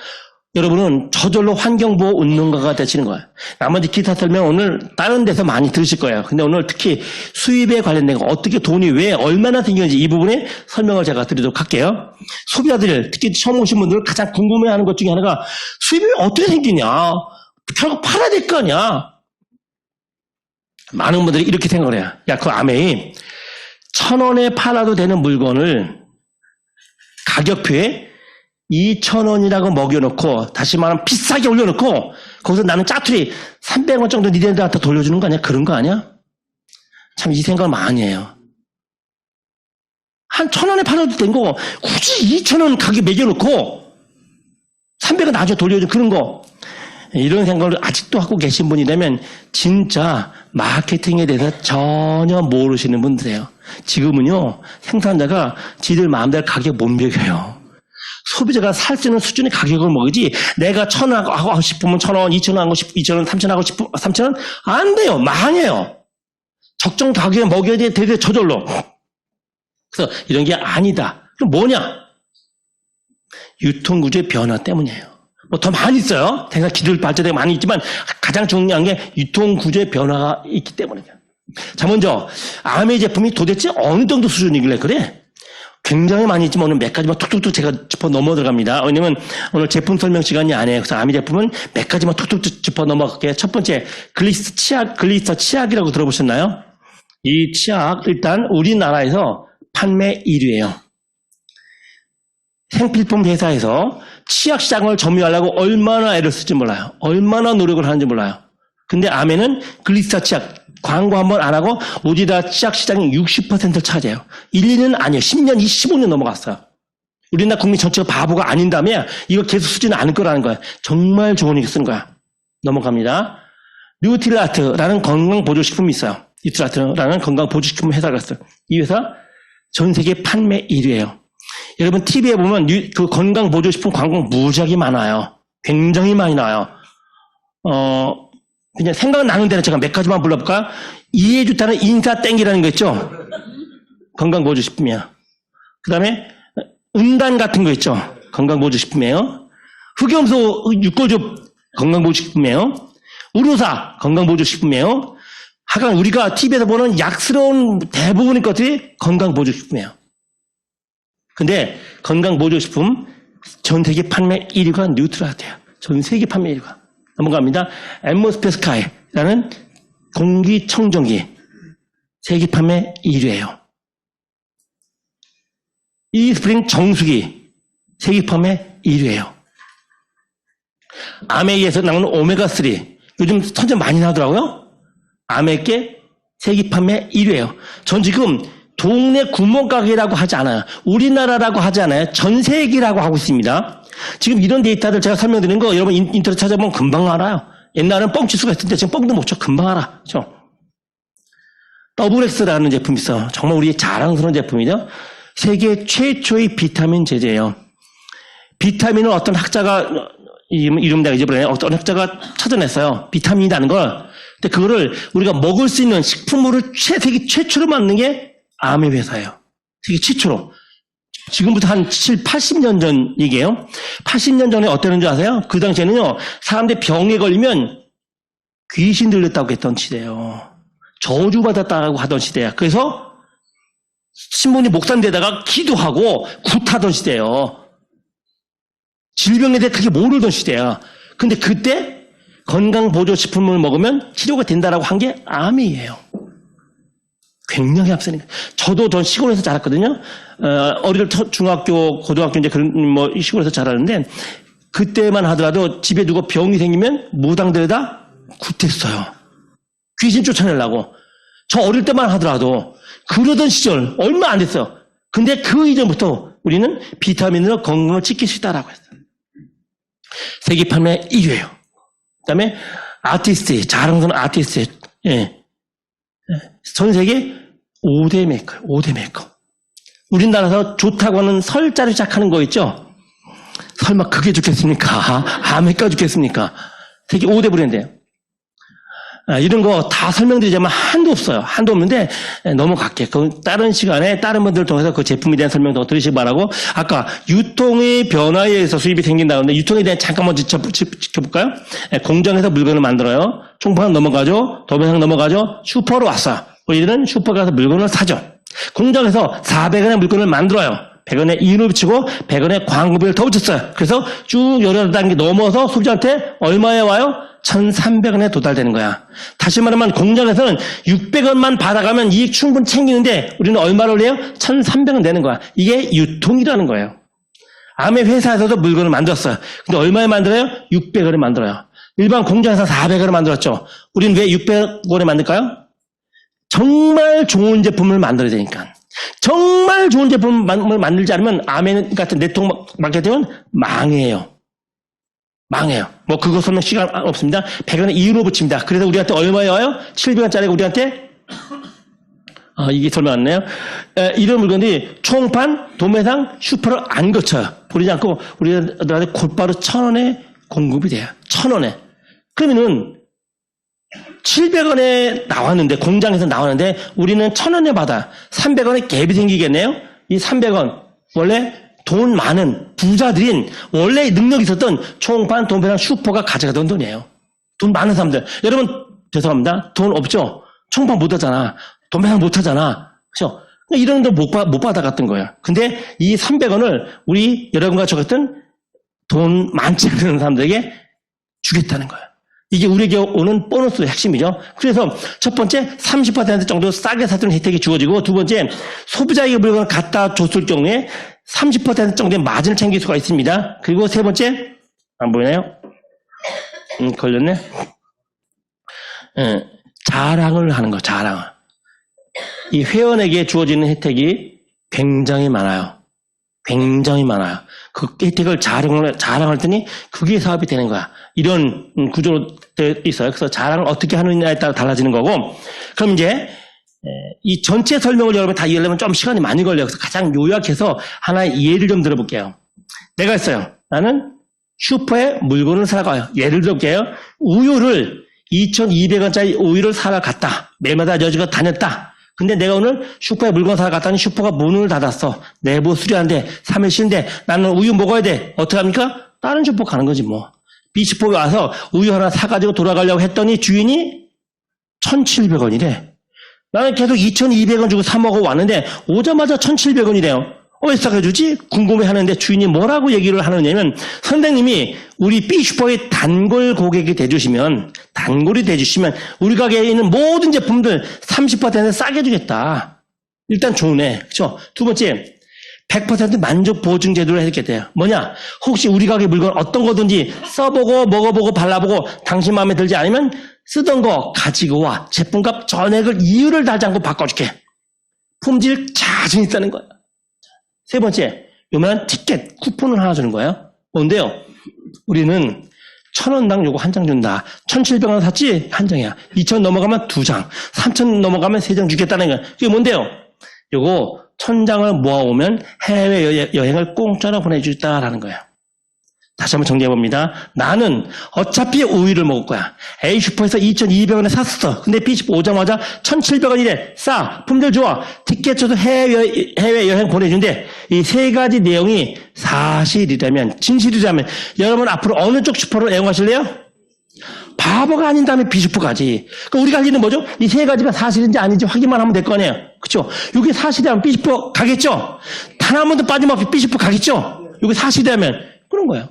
여러분은 저절로 환경보호 운동가가 되시는 거예요. 나머지 기타 설명 오늘 다른 데서 많이 들으실 거예요. 근데 오늘 특히 수입에 관련된 거 어떻게 돈이 왜 얼마나 생기는지 이 부분에 설명을 제가 드리도록 할게요. 소비자들 특히 처음 오신 분들 가장 궁금해하는 것 중에 하나가 수입이 어떻게 생기냐. 결국 팔아야 될 거 아니야. 많은 분들이 이렇게 생각을 해요. 야, 그 아메이 1,000원에 팔아도 되는 물건을 가격표에 2,000원이라고 먹여놓고 다시 말하면 비싸게 올려놓고 거기서 나는 짜투리 300원 정도 니네들한테 돌려주는 거 아니야? 그런 거 아니야? 참 이 생각을 많이 해요. 한 1,000원에 팔아도 된 거 굳이 2,000원 가격 매겨놓고 300원 나중에 돌려주는 그런 거 이런 생각을 아직도 하고 계신 분이라면 진짜 마케팅에 대해서 전혀 모르시는 분들이에요. 지금은요 생산자가 지들 마음대로 가격 못 매겨요. 소비자가 살 수 있는 수준의 가격을 먹이지 내가 1,000원 하고 싶으면 1,000원, 2,000원 하고 싶으면 2,000원, 3,000원 하고 싶으면 3,000원 안 돼요. 망해요. 적정 가격에 먹여야 돼. 되게 저절로. 그래서 이런 게 아니다. 그럼 뭐냐? 유통구조의 변화 때문이에요. 뭐 더 많이 있어요. 생산 기술 발전이 많이 있지만 가장 중요한 게 유통구조의 변화가 있기 때문이에요. 자, 먼저 아메 제품이 도대체 어느 정도 수준이길래 그래? 굉장히 많이 있지만 오늘 몇 가지만 툭툭툭 제가 짚어 넘어 들어갑니다. 왜냐면 오늘 제품 설명 시간이 아니에요. 그래서 아메 제품은 몇 가지만 툭툭툭 짚어 넘어갈게요. 첫 번째, 글리스터 치약이라고 들어보셨나요? 이 치약 일단 우리나라에서 판매 1위예요. 생필품 회사에서 치약 시장을 점유하려고 얼마나 애를 쓸지 몰라요. 얼마나 노력을 하는지 몰라요. 근데 아메는 글리스터 치약 광고 한번 안 하고 우리나라 치약 시장의 60%를 차지해요. 1, 2년 아니에요. 10년, 15년 넘어갔어요. 우리나라 국민 전체가 바보가 아닌 다음에 이거 계속 쓰지는 않을 거라는 거예요. 정말 좋은 얘기 쓰는 거야. 넘어갑니다. 뉴트리라트라는 건강보조식품이 있어요. 뉴트리라트라는 건강보조식품 회사가 있어요. 이 회사 전 세계 판매 1위예요. 여러분 TV에 보면 그 건강보조식품 광고 무지하게 많아요. 굉장히 많이 나와요. 그냥 생각나는 데는 제가 몇 가지만 불러볼까요? 이해주타는 인사땡이라는 거 있죠? 건강보조식품이에요. 그 다음에 은단 같은 거 있죠? 건강보조식품이에요. 흑염소 육고즙 건강보조식품이에요. 우로사 건강보조식품이에요. 하여간 우리가 TV에서 보는 약스러운 대부분의 것들이 건강보조식품이에요. 근데 건강보조식품 전 세계 판매 1위가 뉴트라트예요. 전 세계 판매 1위가. 넘어갑니다. 앰모스페스카이라는 공기청정기 세계 판매 1위예요. 이스프링 정수기 세계 판매 1위예요. 아메이에서 나오는 오메가3 요즘 선전 많이 나오더라고요. 아메이께 세계 판매 1위예요. 전 지금 동네 구멍가게라고 하지 않아요. 우리나라라고 하지 않아요. 전 세계라고 하고 있습니다. 지금 이런 데이터들 제가 설명드린 거 여러분 인터넷 찾아보면 금방 알아요. 옛날에는 뻥치수가 있었는데 지금 뻥도 못 쳐. 금방 알아. 그렇죠? 더블엑스라는 제품이 있어. 정말 우리 자랑스러운 제품이죠. 세계 최초의 비타민 제제예요. 비타민은 어떤 학자가 이름 내가 잊어버렸네. 어떤 학자가 찾아냈어요. 비타민이라는 걸. 근데 그거를 우리가 먹을 수 있는 식품으로 세계 최초로 만든 게 아메 회사예요. 세계 최초로. 지금부터 한 80년 전 얘기예요. 80년 전에 어땠는지 아세요? 그 당시에는요. 사람들이 병에 걸리면 귀신 들렸다고 했던 시대예요. 저주받았다고 하던 시대야. 그래서 신부님 목사인데다가 기도하고 굿하던 시대예요. 질병에 대해 크게 모르던 시대야. 근데 그때 건강보조식품을 먹으면 치료가 된다라고 한 게 아메이에요. 굉장히 앞서니까. 저도 전 시골에서 자랐거든요. 어릴 때 중학교, 고등학교 이제 그런 뭐 시골에서 자랐는데 그때만 하더라도 집에 누가 병이 생기면 무당들에다 굿했어요. 귀신 쫓아내려고. 저 어릴 때만 하더라도 그러던 시절 얼마 안 됐어요. 근데 그 이전부터 우리는 비타민으로 건강을 지킬 수 있다라고 했어요. 세계 판매 1위예요. 그다음에 아티스트, 자랑스러운 아티스트. 예. 전 세계 5대 메이커, 5대 메이커. 우리나라에서 좋다고 하는 설자를 시작하는 거 있죠? 설마 그게 좋겠습니까? 아메리카 좋겠습니까? 세계 5대 브랜드예요. 이런 거 다 설명드리자면 한도 없어요. 한도 없는데 넘어갈게요. 그 다른 시간에 다른 분들을 통해서 그 제품에 대한 설명 더 들으시기 바라고 아까 유통의 변화에 의해서 수입이 생긴다는데 유통에 대한 잠깐만 지켜볼까요? 공장에서 물건을 만들어요. 총판 넘어가죠. 도매상 넘어가죠. 슈퍼로 왔어요. 우리들은 슈퍼 가서 물건을 사죠. 공장에서 400원의 물건을 만들어요. 100원에 이윤을 붙이고 100원의 광고비를 더 붙였어요. 그래서 쭉 여러 단계 넘어서 소비자한테 얼마에 와요? 1,300원에 도달되는 거야. 다시 말하면 공장에서는 600원만 받아가면 이익 충분히 챙기는데 우리는 얼마를 내요? 1,300원 내는 거야. 이게 유통이라는 거예요. 아메 회사에서도 물건을 만들었어요. 근데 얼마에 만들어요? 600원에 만들어요. 일반 공장에서 400원에 만들었죠. 우리는 왜 600원에 만들까요? 정말 좋은 제품을 만들어야 되니까. 정말 좋은 제품을 만들지 않으면 아메 같은 네트워크 마케팅은 망해요. 망해요. 뭐 그거 설명 시간 없습니다. 100원에 이윤을 붙입니다. 그래서 우리한테 얼마에 와요? 700원짜리가 우리한테 이게 설명 안 나요? 이런 물건들이 총판, 도매상, 슈퍼를 안 거쳐요. 버리지 않고 우리들한테 곧바로 1,000원에 공급이 돼요. 1,000원에. 그러면은 700원에 나왔는데, 공장에서 나왔는데, 우리는 1,000원에 받아. 300원에 갭이 생기겠네요? 이 300원. 원래 돈 많은 부자들인, 원래 능력이 있었던 총판, 돈배상, 슈퍼가 가져가던 돈이에요. 돈 많은 사람들. 여러분, 죄송합니다. 돈 없죠? 총판 못 하잖아. 돈배상 못 하잖아. 그죠? 이런 걸 못 받아갔던 거예요. 근데 이 300원을 우리 여러분과 저 같은 돈 많지 않은 사람들에게 주겠다는 거예요. 이게 우리에게 오는 보너스의 핵심이죠. 그래서 첫 번째 30% 정도 싸게 사주는 혜택이 주어지고, 두 번째 소비자에게 물건을 갖다 줬을 경우에 30% 정도의 마진을 챙길 수가 있습니다. 그리고 세 번째, 안 보이나요? 걸렸네. 자랑을 하는 거, 자랑을. 이 회원에게 주어지는 혜택이 굉장히 많아요. 굉장히 많아요. 그 혜택을 자랑을 했더니 그게 사업이 되는 거야. 이런 구조로 되어 있어요. 그래서 자랑을 어떻게 하느냐에 따라 달라지는 거고, 그럼 이제 이 전체 설명을 여러분 다 이해하려면 좀 시간이 많이 걸려요. 그래서 가장 요약해서 하나의 예를 좀 들어볼게요. 내가 했어요. 나는 슈퍼에 물건을 사러 가요. 예를 들어볼게요. 우유를 2,200원짜리 우유를 사러 갔다. 매일마다 여지껏 다녔다. 근데 내가 오늘 슈퍼에 물건 사러 갔더니 슈퍼가 문을 닫았어. 내부 수리하는데 3일 쉬는데 나는 우유 먹어야 돼. 어떻게 합니까? 다른 슈퍼 가는 거지 뭐. B슈퍼에 와서 우유 하나 사가지고 돌아가려고 했더니 주인이 1,700원이래. 나는 계속 2,200원 주고 사 먹어 왔는데 오자마자 1,700원이래요. 왜 싸게 주지? 궁금해하는데 주인이 뭐라고 얘기를 하느냐면, 선생님이 우리 B슈퍼의 단골 고객이 돼주시면, 단골이 돼주시면 우리 가게에 있는 모든 제품들 30% 싸게 주겠다. 일단 좋네. 그렇죠? 두 번째, 100% 만족 보증 제도를 해주게 돼요. 뭐냐? 혹시 우리 가게 물건 어떤 거든지 써보고 먹어보고 발라보고 당신 마음에 들지 않으면 쓰던 거 가지고 와. 제품값 전액을 이유를 달지 않고 바꿔줄게. 품질 자신 있다는 거야. 세 번째, 요만한 티켓, 쿠폰을 하나 주는 거예요. 뭔데요? 우리는 1,000원당 요거 한 장 준다. 1,700원 샀지? 한 장이야. 2,000 넘어가면 2장, 3,000 넘어가면 3장 주겠다는 거야. 이게 뭔데요? 요거 1,000장을 모아오면 해외여행을 공짜로 보내주겠다라는 거예요. 다시 한번 정리해봅니다. 나는 어차피 우유를 먹을 거야. A슈퍼에서 2,200원에 샀어. 근데 B슈퍼 오자마자 1,700원이래. 싸. 품질 좋아. 티켓 줘서 해외여행 보내준대. 이 세 가지 내용이 사실이라면, 진실이라면 여러분 앞으로 어느 쪽 슈퍼를 애용하실래요? 바보가 아닌 다음에 B슈퍼 가지. 그러니까 우리가 할 일은 뭐죠? 이 세 가지가 사실인지 아닌지 확인만 하면 될 거 아니에요. 그렇죠? 이게 사실이라면 B슈퍼 가겠죠? 단 한 번도 빠짐없이 B슈퍼 가겠죠? 이게 사실이라면 그런 거예요.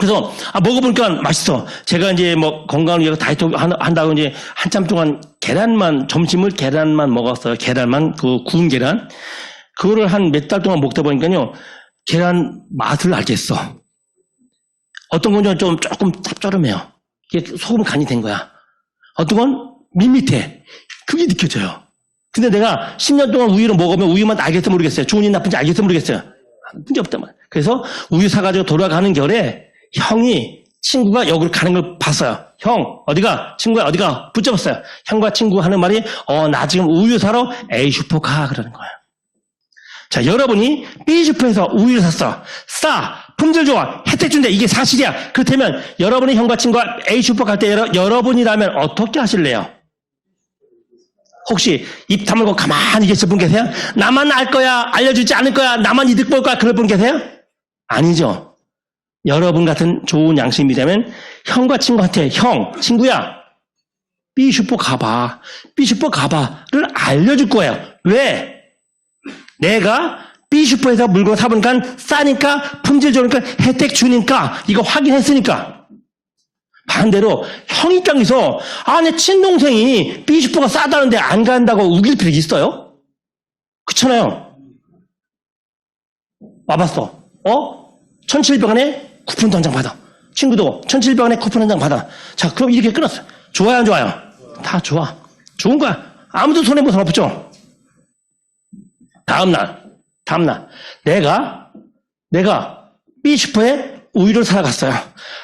그래서 먹어보니까 맛있어. 제가 이제 뭐 건강을 위해서 다이어트 한다고 이제 한참 동안 점심을 계란만 먹었어요. 계란만, 그 구운 계란. 그거를 한 몇 달 동안 먹다 보니까요, 계란 맛을 알겠어. 어떤 건 조금 짭조름해요. 이게 소금 간이 된 거야. 어떤 건 밋밋해. 그게 느껴져요. 근데 내가 10년 동안 우유를 먹으면 우유만 알겠어 모르겠어요. 좋은지 나쁜지 알겠어 모르겠어요. 문제 없단 말이야. 그래서 우유 사가지고 돌아가는 결에 친구가 여기로 가는 걸 봤어요. 형, 어디가? 친구야, 어디가? 붙잡았어요. 형과 친구 하는 말이, 나 지금 우유 사러 A슈퍼 가. 그러는 거예요. 자, 여러분이 B슈퍼에서 우유를 샀어. 싸. 품질 좋아. 혜택 준대. 이게 사실이야. 그렇다면 여러분의 형과 친구가 A슈퍼 갈 때 여러분이라면 어떻게 하실래요? 혹시 입 다물고 가만히 계실 분 계세요? 나만 알 거야. 알려주지 않을 거야. 나만 이득 볼 거야. 그럴 분 계세요? 아니죠. 여러분 같은 좋은 양심이라면 형과 친구한테, 형, 친구야, B슈퍼 가봐. B슈퍼 가봐를 알려줄 거예요. 왜? 내가 B슈퍼에서 물건 사보니까 싸니까, 품질 좋으니까, 혜택 주니까, 이거 확인했으니까. 반대로 형 입장에서 내 친동생이 B슈퍼가 싸다는데 안 간다고 우길 필요 있어요? 그렇잖아요. 와봤어. 1,700원에 쿠폰 한 장 받아. 친구도 1,700원에 쿠폰 한 장 받아. 자, 그럼 이렇게 끊었어요. 좋아요, 안 좋아요? 다 좋아. 좋은 거야. 아무도 손해볼 수 없죠. 다음날. 내가 B슈퍼에 우유를 사러 갔어요.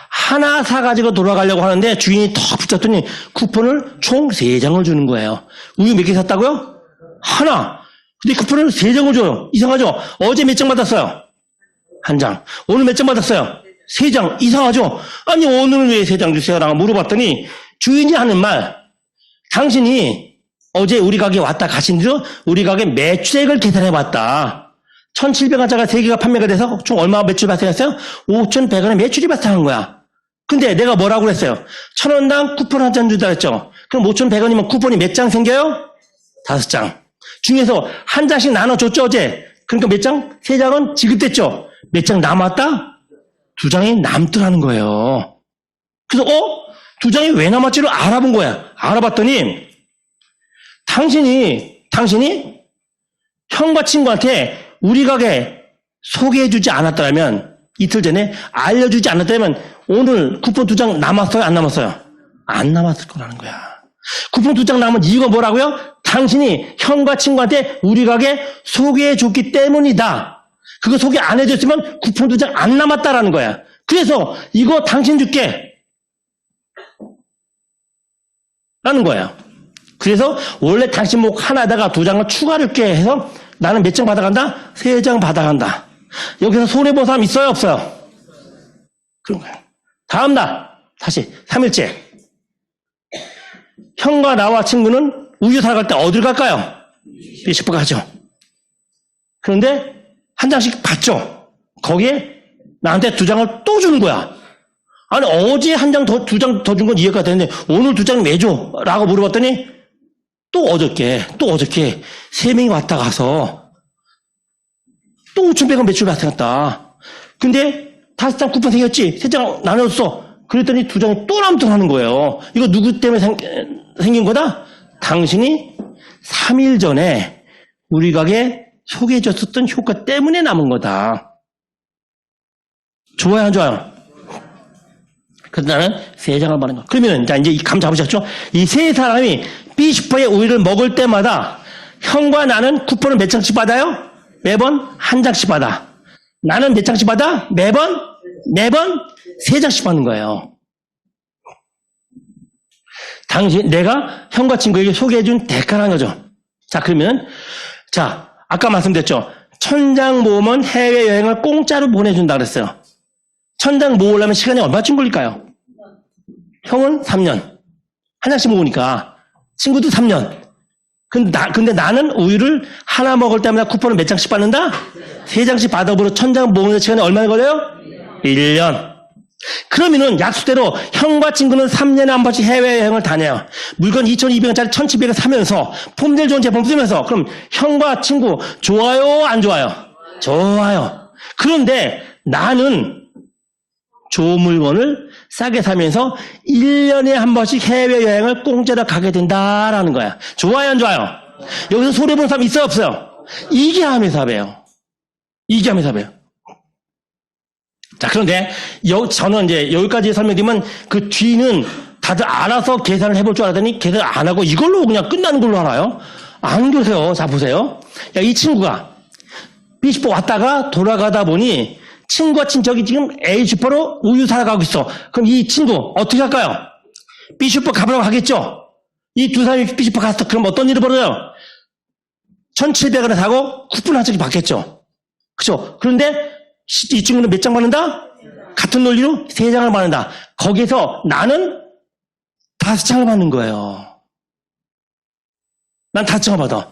하나 사가지고 돌아가려고 하는데 주인이 더 붙잡더니 쿠폰을 총 3장을 주는 거예요. 우유 몇 개 샀다고요? 하나. 근데 쿠폰을 3장을 줘요. 이상하죠? 어제 몇 장 받았어요? 한 장. 오늘 몇 장 받았어요? 3장. 이상하죠? 아니, 오늘은 왜 3장 주세요? 라고 물어봤더니 주인이 하는 말, 당신이 어제 우리 가게 왔다 가신 뒤로 우리 가게 매출액을 계산해 봤다. 1,700원짜리가 3개가 판매가 돼서 총 얼마 매출 발생했어요? 5,100원의 매출이 발생한 거야. 근데 내가 뭐라고 그랬어요? 1,000원당 쿠폰 한 장 준다 했죠? 그럼 5,100원이면 쿠폰이 몇 장 생겨요? 5장. 중에서 한 장씩 나눠줬죠, 어제? 그러니까 몇 장? 3장은 지급됐죠? 몇 장 남았다? 2장이 남더라는 거예요. 그래서 2장이 왜 남았지를 알아본 거야. 알아봤더니 당신이 형과 친구한테 우리 가게 소개해주지 않았다면, 이틀 전에 알려주지 않았다면 오늘 쿠폰 2장 남았어요? 안 남았어요? 안 남았을 거라는 거야. 쿠폰 2장 남은 이유가 뭐라고요? 당신이 형과 친구한테 우리 가게 소개해줬기 때문이다. 그거 소개 안 해줬으면 쿠폰 2장 안 남았다라는 거야. 그래서 이거 당신 줄게 라는 거야. 그래서 원래 당신 목 하나에다가 2장을 추가를 꽤 해서 나는 몇 장 받아간다? 3장 받아간다. 여기서 손해본 사람 있어요? 없어요? 그런 거야. 다음 날 다시 3일째 형과 나와 친구는 우유 사러 갈 때 어딜 갈까요? 비숍 가죠. 그런데 한 장씩 받죠. 거기에 나한테 2장을 또 주는 거야. 아니 어제 한 장 더 2장 더 준 건 이해가 되는데 오늘 2장 왜 줘? 라고 물어봤더니 또 어저께 3명이 왔다 가서 또 5,100원 매출 발생했다. 근데 5장 쿠폰 생겼지? 3장 나눠줬어. 그랬더니 2장이 또 남더라는 거예요. 이거 누구 때문에 생긴 거다? 당신이 3일 전에 우리 가게 소개해줬었던 효과 때문에 남은 거다. 좋아요, 안 좋아요? 그래서 나는 3장을 받는 거야. 그러면 이제 이 감 잡으셨죠? 이 세 사람이 B슈퍼의 우유를 먹을 때마다 형과 나는 쿠폰을 몇 장씩 받아요? 매번 한 장씩 받아. 나는 몇 장씩 받아? 매번 3장씩 받는 거예요. 내가 형과 친구에게 소개해준 대가라는 거죠. 자, 그러면, 아까 말씀드렸죠. 1,000장 모으면 해외여행을 공짜로 보내준다 그랬어요. 1,000장 모으려면 시간이 얼마쯤 걸릴까요? 형은 3년. 한 장씩 모으니까. 친구도 3년. 근데 나는 우유를 하나 먹을 때마다 쿠폰을 몇 장씩 받는다? 3장씩 받아보러 1,000장 모으는 시간이 얼마나 걸려요? 1년. 그러면은 약속대로 형과 친구는 3년에 한 번씩 해외여행을 다녀요. 물건 2,200원짜리 1,700원 사면서 폼들 좋은 제품 쓰면서 그럼 형과 친구 좋아요? 안 좋아요? 좋아요. 그런데 나는 좋은 물건을 싸게 사면서 1년에 한 번씩 해외여행을 공짜로 가게 된다라는 거야. 좋아요? 안 좋아요? 여기서 손해보는 사람 있어요? 없어요? 이기함의 사배예요. 이기함의 사배예요. 자, 그런데 저는 이제 여기까지 설명드리면 그 뒤는 다들 알아서 계산을 해볼 줄 알았더니 계산 안 하고 이걸로 그냥 끝나는 걸로 알아요. 안 그러세요. 자, 보세요. 야, 이 친구가 B슈퍼 왔다가 돌아가다 보니 친구와 친척이 지금 A슈퍼로 우유 사러 가고 있어. 그럼 이 친구 어떻게 할까요? B슈퍼 가보라고 하겠죠? 이 두 사람이 B슈퍼 갔어. 그럼 어떤 일이 벌어져요? 1,700원에 사고 쿠폰 한 장이 받겠죠? 그죠? 그런데 이 친구는 몇 장 받는다? 같은 논리로 3장을 받는다. 거기서 나는 5장을 받는 거예요. 난 5장을 받아.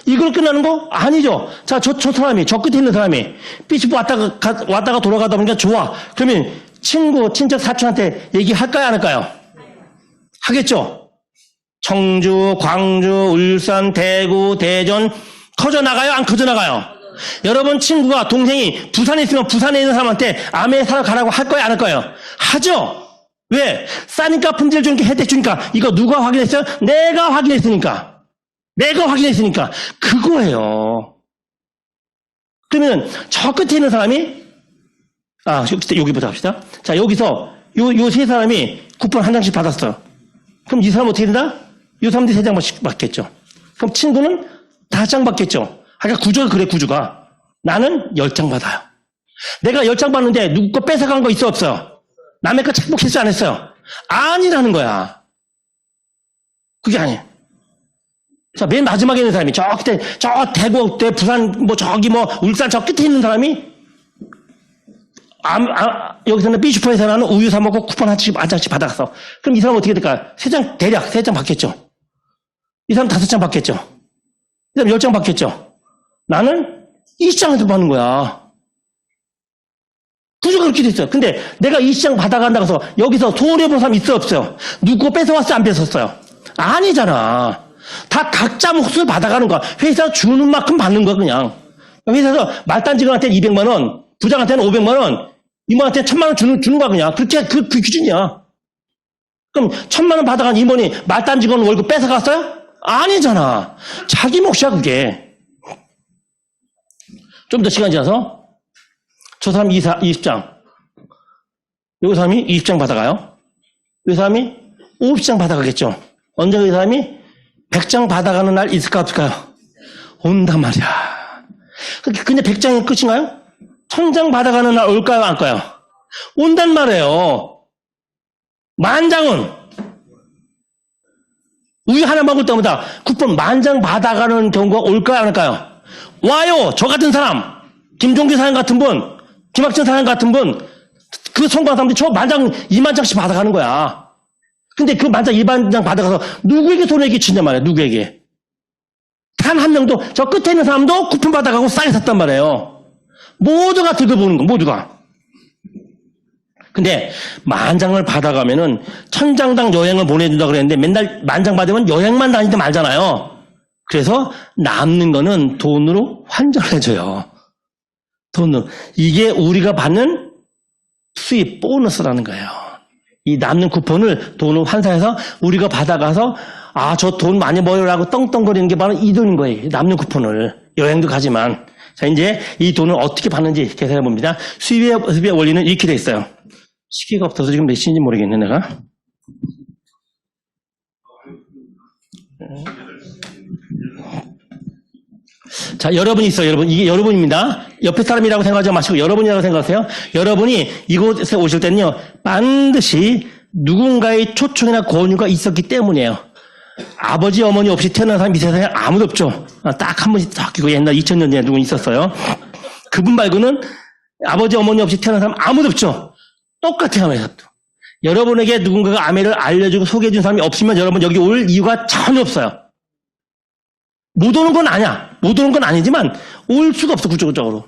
이걸 끝나는 거? 아니죠. 자, 저 사람이, 저 끝에 있는 사람이 B슈퍼 왔다가 돌아가다 보니까 좋아. 그러면 친구, 친척, 사촌한테 얘기할까요? 안 할까요? 하겠죠. 청주, 광주, 울산, 대구, 대전 커져나가요? 안 커져나가요? 여러분 친구가 동생이 부산에 있으면 부산에 있는 사람한테 아메 사러 가라고 할 거예요? 안 할 거예요? 하죠. 왜? 싸니까 품질 좋으니까 혜택 주니까. 이거 누가 확인했어요? 내가 확인했으니까. 그거예요. 그러면 저 끝에 있는 사람이 여기부터 합시다. 자, 여기서 요 세 사람이 쿠폰 한 장씩 받았어요. 그럼 이 사람 어떻게 된다? 이 사람들이 3장씩 받겠죠. 그럼 친구는 5장 받겠죠. 그러니까 구조가 그래, 구조가. 나는 10장 받아요. 내가 10장 받는데 누구 거 뺏어간 거 있어, 없어요? 남의 거 착복했어, 안 했어요? 아니라는 거야. 그게 아니에요. 자, 맨 마지막에 있는 사람이, 저 대구, 부산, 울산 저 끝에 있는 사람이, 여기서는 B슈퍼에서는 우유 사 먹고 쿠폰 한 장씩 받아갔어. 그럼 이 사람 어떻게 될까? 대략 3장 받겠죠. 이 사람 5장 받겠죠. 이 사람 10장 받겠죠. 나는 20장에서 받는 거야. 구조가 그렇게 됐어요. 근데 내가 20장 받아간다고 해서 여기서 손해본 사람 있어요, 없어요? 누구 뺏어왔어요, 안 뺏었어요? 아니잖아. 다 각자 몫을 받아가는 거야. 회사 주는 만큼 받는 거야, 그냥. 회사에서 말단직원한테는 200만 원, 부장한테는 500만 원, 임원한테는 1000만 원 주는 거야, 그냥. 그렇게, 그 기준이야. 그럼 1000만 원 받아간 임원이 말단직원 월급 뺏어갔어요? 아니잖아. 자기 몫이야, 그게. 좀 더 시간 지나서 저 사람 20장. 이 사람이 20장 받아가요. 이 사람이 50장 받아가겠죠. 언젠가 이 사람이 100장 받아가는 날 있을까 없을까요? 온단 말이야. 근데 100장이 끝인가요? 1000장 받아가는 날 올까요, 안 올까요? 온단 말이에요. 만장은 우유 하나 먹을 때마다 쿠폰 만장 받아가는 경우가 올까요, 안 올까요? 와요. 저 같은 사람, 김종기 사장 같은 분, 김학전 사장 같은 분, 그 성공한 사람들이 저 만장 2만장씩 받아가는 거야. 근데 그 만장 2만장 받아가서 누구에게 손해 끼치냐 말이야, 누구에게. 단 한 명도, 저 끝에 있는 사람도 쿠폰 받아가고 싸게 샀단 말이에요. 모두가 득을 보는 거, 모두가. 근데 만장을 받아가면은 1000장당 여행을 보내준다 그랬는데 맨날 만장 받으면 여행만 다니지 말잖아요. 그래서 남는 거는 돈으로 환전해줘요. 돈으로. 이게 우리가 받는 수입 보너스라는 거예요. 이 남는 쿠폰을 돈으로 환산해서 우리가 받아가서 저 돈 많이 벌으라고 떵떵거리는 게 바로 이 돈인 거예요. 남는 쿠폰을. 여행도 가지만. 자, 이제 이 돈을 어떻게 받는지 계산해 봅니다. 수입의 원리는 이렇게 돼 있어요. 시계가 없어서 지금 몇 시인지 모르겠네, 내가. 자, 여러분이 있어요, 여러분. 이게 여러분입니다. 옆에 사람이라고 생각하지 마시고 여러분이라고 생각하세요. 여러분이 이곳에 오실 때는요, 반드시 누군가의 초청이나 권유가 있었기 때문이에요. 아버지, 어머니 없이 태어난 사람이 이 세상에 아무도 없죠. 딱 한 번씩 딱, 이거 옛날 2000년 전에 누군 있었어요. 그분 말고는 아버지, 어머니 없이 태어난 사람 아무도 없죠. 똑같아요, 아메리카도. 여러분에게 누군가가 아메를 알려주고 소개해준 사람이 없으면 여러분 여기 올 이유가 전혀 없어요. 못 오는 건 아니야. 못 오는 건 아니지만 올 수가 없어, 구조적으로.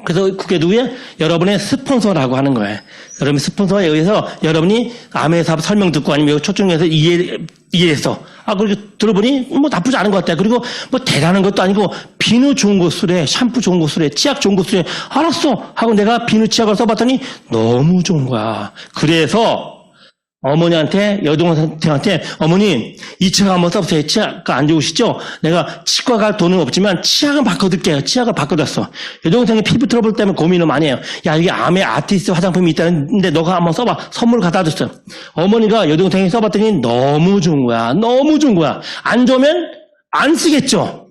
그래서 그게 누구예요? 여러분의 스폰서라고 하는 거예요. 여러분의 스폰서에 의해서 여러분이 아메 사업 설명 듣고 아니면 초청해서 이해해서 그렇게 들어보니 뭐 나쁘지 않은 것 같아요. 그리고 뭐 대단한 것도 아니고 비누 좋은 거 쓰래, 샴푸 좋은 거 쓰래, 치약 좋은 거 쓰래. 알았어 하고 내가 비누 치약을 써봤더니 너무 좋은 거야. 그래서 어머니한테, 여동생한테, 어머니, 이 치약 한번 써보세요. 치약가 안 좋으시죠? 내가 치과 갈 돈은 없지만 치약은 바꿔드릴게요. 치약을 바꿔줬어. 여동생이 피부 트러블 때문에 고민을 많이 해요. 야, 이게 암의 아티스트 화장품이 있다는데 너가 한번 써봐. 선물 갖다 줬어요. 어머니가 여동생이 써봤더니 너무 좋은 거야. 너무 좋은 거야. 안 좋으면 안 쓰겠죠?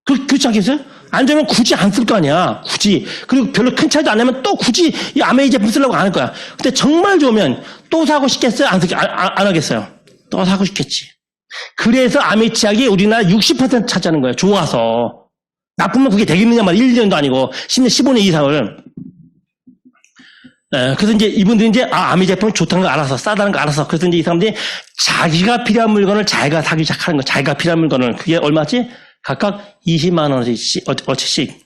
그렇지 않겠어요? 안 좋으면 굳이 안 쓸 거 아니야. 굳이. 그리고 별로 큰 차이도 안 나면 또 굳이 이 아메이 제품 쓰려고 안 할 거야. 근데 정말 좋으면 또 사고 싶겠어요? 안 하겠어요? 또 사고 싶겠지. 그래서 아메이 치약이 우리나라 60% 차지하는 거예요. 좋아서. 나쁘면 그게 되겠느냐 말이야. 1년도 아니고 10년, 15년 이상을. 그래서 이제 이분들이 이제 아메이 제품은 좋다는 거 알아서, 싸다는 거 알아서. 그래서 이제 이 사람들이 자기가 필요한 물건을 자기가 사기 시작하는 거. 자기가 필요한 물건을. 그게 얼마지? 각각 20만 원씩, 어치씩.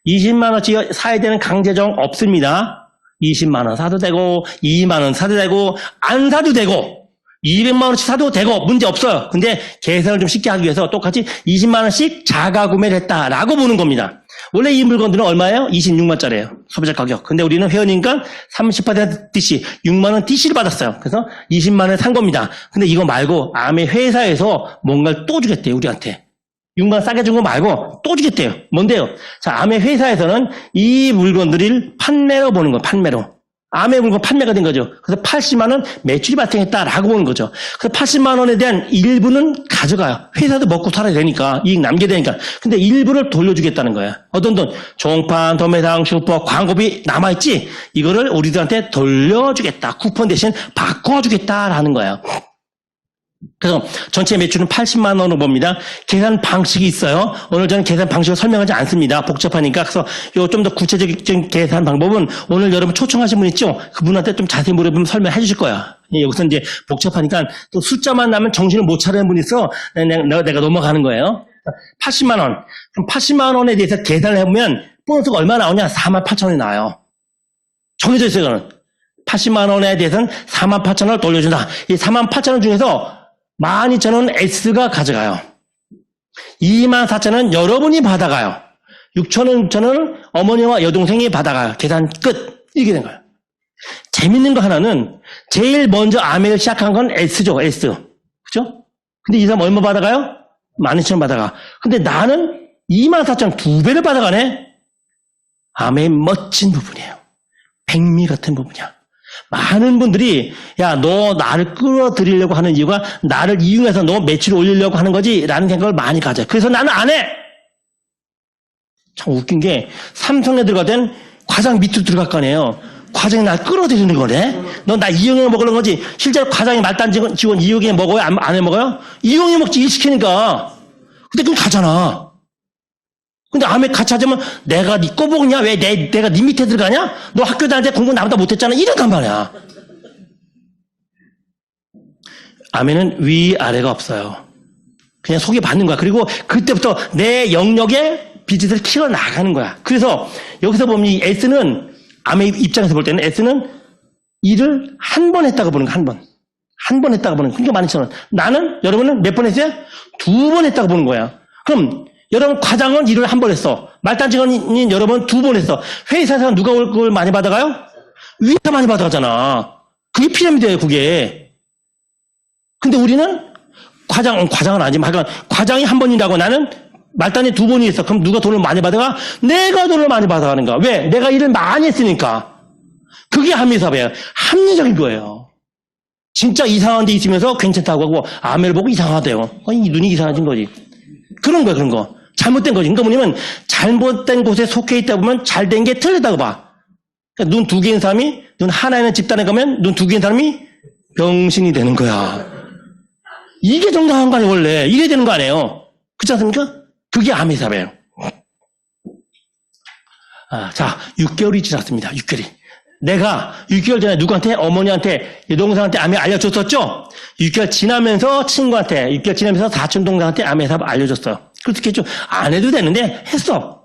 20만 원씩 사야 되는 강제정 없습니다. 20만 원 사도 되고, 2만 원 사도 되고, 안 사도 되고, 200만 원씩 사도 되고, 문제 없어요. 근데 계산을 좀 쉽게 하기 위해서 똑같이 20만 원씩 자가 구매를 했다라고 보는 겁니다. 원래 이 물건들은 얼마예요? 26만짜리예요. 소비자 가격. 근데 우리는 회원이니까 30% DC, 6만 원 DC를 받았어요. 그래서 20만 원에 산 겁니다. 근데 이거 말고 아메 회사에서 뭔가를 또 주겠대요, 우리한테. 6만 원 싸게 준 거 말고 또 주겠대요. 뭔데요? 자, 아메 회사에서는 이 물건들을 판매로 보는 거예요. 판매로. 아메 물건 판매가 된 거죠. 그래서 80만 원 매출이 발생했다라고 보는 거죠. 그래서 80만 원에 대한 일부는 가져가요. 회사도 먹고 살아야 되니까, 이익 남겨야 되니까. 근데 일부를 돌려주겠다는 거예요. 어떤 돈? 종판, 도매상, 슈퍼, 광고비 남아있지? 이거를 우리들한테 돌려주겠다. 쿠폰 대신 바꿔주겠다라는 거예요. 그래서 전체 매출은 80만 원으로 봅니다. 계산 방식이 있어요. 오늘 저는 계산 방식을 설명하지 않습니다. 복잡하니까. 그래서 요 좀 더 구체적인 계산 방법은 오늘 여러분 초청하신 분 있죠? 그분한테 좀 자세히 물어보면 설명해 주실 거야. 여기서 이제 복잡하니까 또 숫자만 나면 정신을 못 차리는 분이 있어. 내가 넘어가는 거예요. 80만 원. 그럼 80만 원에 대해서 계산을 해보면 보너스가 얼마 나오냐? 4만 8천 원이 나와요. 정해져 있어요, 이거는. 80만 원에 대해서는 4만 8천 원을 돌려준다. 이 4만 8천 원 중에서 12,000원 S가 가져가요. 24,000원 여러분이 받아가요. 6,000원 어머니와 여동생이 받아가요. 계산 끝. 이게 된 거예요. 재밌는 거 하나는 제일 먼저 아메를 시작한 건 S죠. S. 그죠? 근데 이 사람 얼마 받아가요? 12,000원 받아가. 근데 나는 24,000원 2배를 받아가네? 아메의 멋진 부분이에요. 백미 같은 부분이야. 많은 분들이 야, 너 나를 끌어들이려고 하는 이유가 나를 이용해서 너 매출을 올리려고 하는 거지 라는 생각을 많이 가져요. 그래서 나는 안 해. 참 웃긴 게 삼성에 들어가든 과장 밑으로 들어갈 거 아니에요. 과장이 날 끌어들이는 거네. 너 나 이용해 먹으려는 거지. 실제로 과장이 말단 직원 이용해 먹어요? 안 해 먹어요? 이용해 먹지 일 시키니까. 근데 그럼 가잖아. 근데 아메 같이 하자면 내가 네 꼬복이냐? 왜 내가 네 밑에 들어가냐? 너 학교 다닐 때 공부 나보다 못했잖아. 이런단 말이야. 아메는 위아래가 없어요. 그냥 소개받는 거야. 그리고 그때부터 내 영역에 비즈니스를 키워나가는 거야. 그래서 여기서 보면 이 S는 아메 입장에서 볼 때는 S는 일을 한 번 했다고 보는 거야. 한 번. 한 번 했다고 보는 거야. 그러니까 12,000원. 나는 여러분은 몇 번 했어요? 2번 했다고 보는 거야. 그럼 여러분 과장은 일을 한 번 했어. 말단 직원인 여러분 2번 했어. 회사에서 누가 그걸 많이 받아가요? 위에서 많이 받아가잖아. 그게 피라미드예요, 그게. 근데 우리는 과장은 아니지만 과장이 한 번이라고 나는 말단이 2번이 있어. 그럼 누가 돈을 많이 받아가? 내가 돈을 많이 받아가는 거야. 왜? 내가 일을 많이 했으니까. 그게 합리사회예요. 합리적인 거예요. 진짜 이상한 데 있으면서 괜찮다고 하고 아메를 보고 이상하대요. 아니, 눈이 이상해진 거지. 그런 거야, 그런 거. 잘못된 거지. 그러니까 뭐냐면 잘못된 곳에 속해 있다 보면 잘된 게 틀리다고 봐. 그러니까 눈 2개인 사람이 눈 하나 있는 집단에 가면 눈 2개인 사람이 병신이 되는 거야. 이게 정당한 거 아니에요, 원래. 이게 되는 거 아니에요. 그렇지 않습니까? 그게 아메사회예요. 자, 6개월이 지났습니다. 6개월이. 내가 6개월 전에 누구한테? 어머니한테, 여동생한테 아메 알려줬었죠? 6개월 지나면서 친구한테, 6개월 지나면서 사촌동생한테 아메사 알려줬어요. 그렇게 했죠. 안 해도 되는데 했어.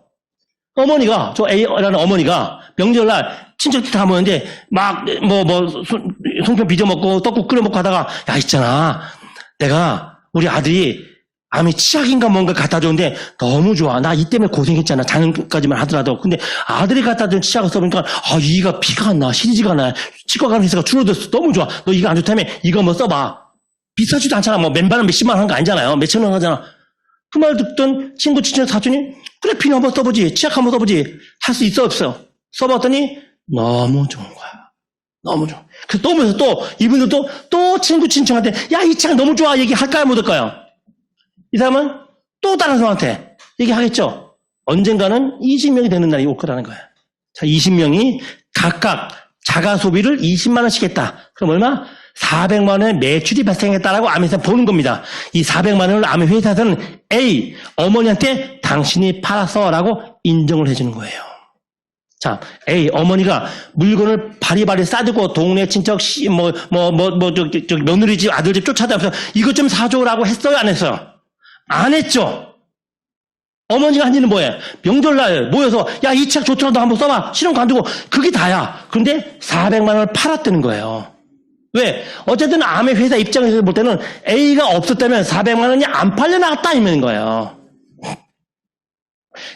어머니가, 저 A라는 어머니가 명절날 친척들 다 모였는데 막 송편 빚어먹고 떡국 끓여먹고 하다가 야, 있잖아. 내가 우리 아들이 암이 치약인가 뭔가 갖다 줬는데 너무 좋아. 나 이 때문에 고생했잖아. 작년까지만 하더라도. 근데 아들이 갖다 준 치약을 써보니까 이가 피가 안 나. 시리지가 나. 치과 가는 횟수가 줄어들었어. 너무 좋아. 너 이거 안 좋다며 이거 한번 써봐. 비싸지도 않잖아. 뭐 몇만 원 몇십만 원 하는 거 아니잖아요. 몇천 원 하잖아. 그 말 듣던 친구 사촌이 그래 피는 한번 써보지. 치약 한번 써보지. 할 수 있어 없어. 써봤더니 너무 좋은 거야. 너무 좋아. 그래서 또 보면서 또 이분들도 또 친구 친척한테 야, 이 치약 너무 좋아. 얘기할까요 못 할까요? 이 사람은 또 다른 사람한테 얘기하겠죠. 언젠가는 20명이 되는 날이 올 거라는 거야. 자, 20명이 각각 자가 소비를 20만 원씩 했다. 그럼 얼마? 400만 원의 매출이 발생했다라고 아메에서 보는 겁니다. 이 400만 원을 아메 회사에서는 A, 어머니한테 당신이 팔았어라고 인정을 해주는 거예요. 자, A, 어머니가 물건을 바리바리 싸들고 동네 친척, 며느리 집, 아들 집 쫓아다니면서 이것 좀 사줘라고 했어요? 안 했어요? 안 했죠? 어머니가 한 일은 뭐예요? 명절날 모여서 야, 이 책 좋더라. 너 한번 써봐. 실험 관두고 그게 다야. 그런데 400만 원을 팔았다는 거예요. 왜? 어쨌든 아메 회사 입장에서 볼 때는 A가 없었다면 400만 원이 안 팔려나갔다 이런 거예요.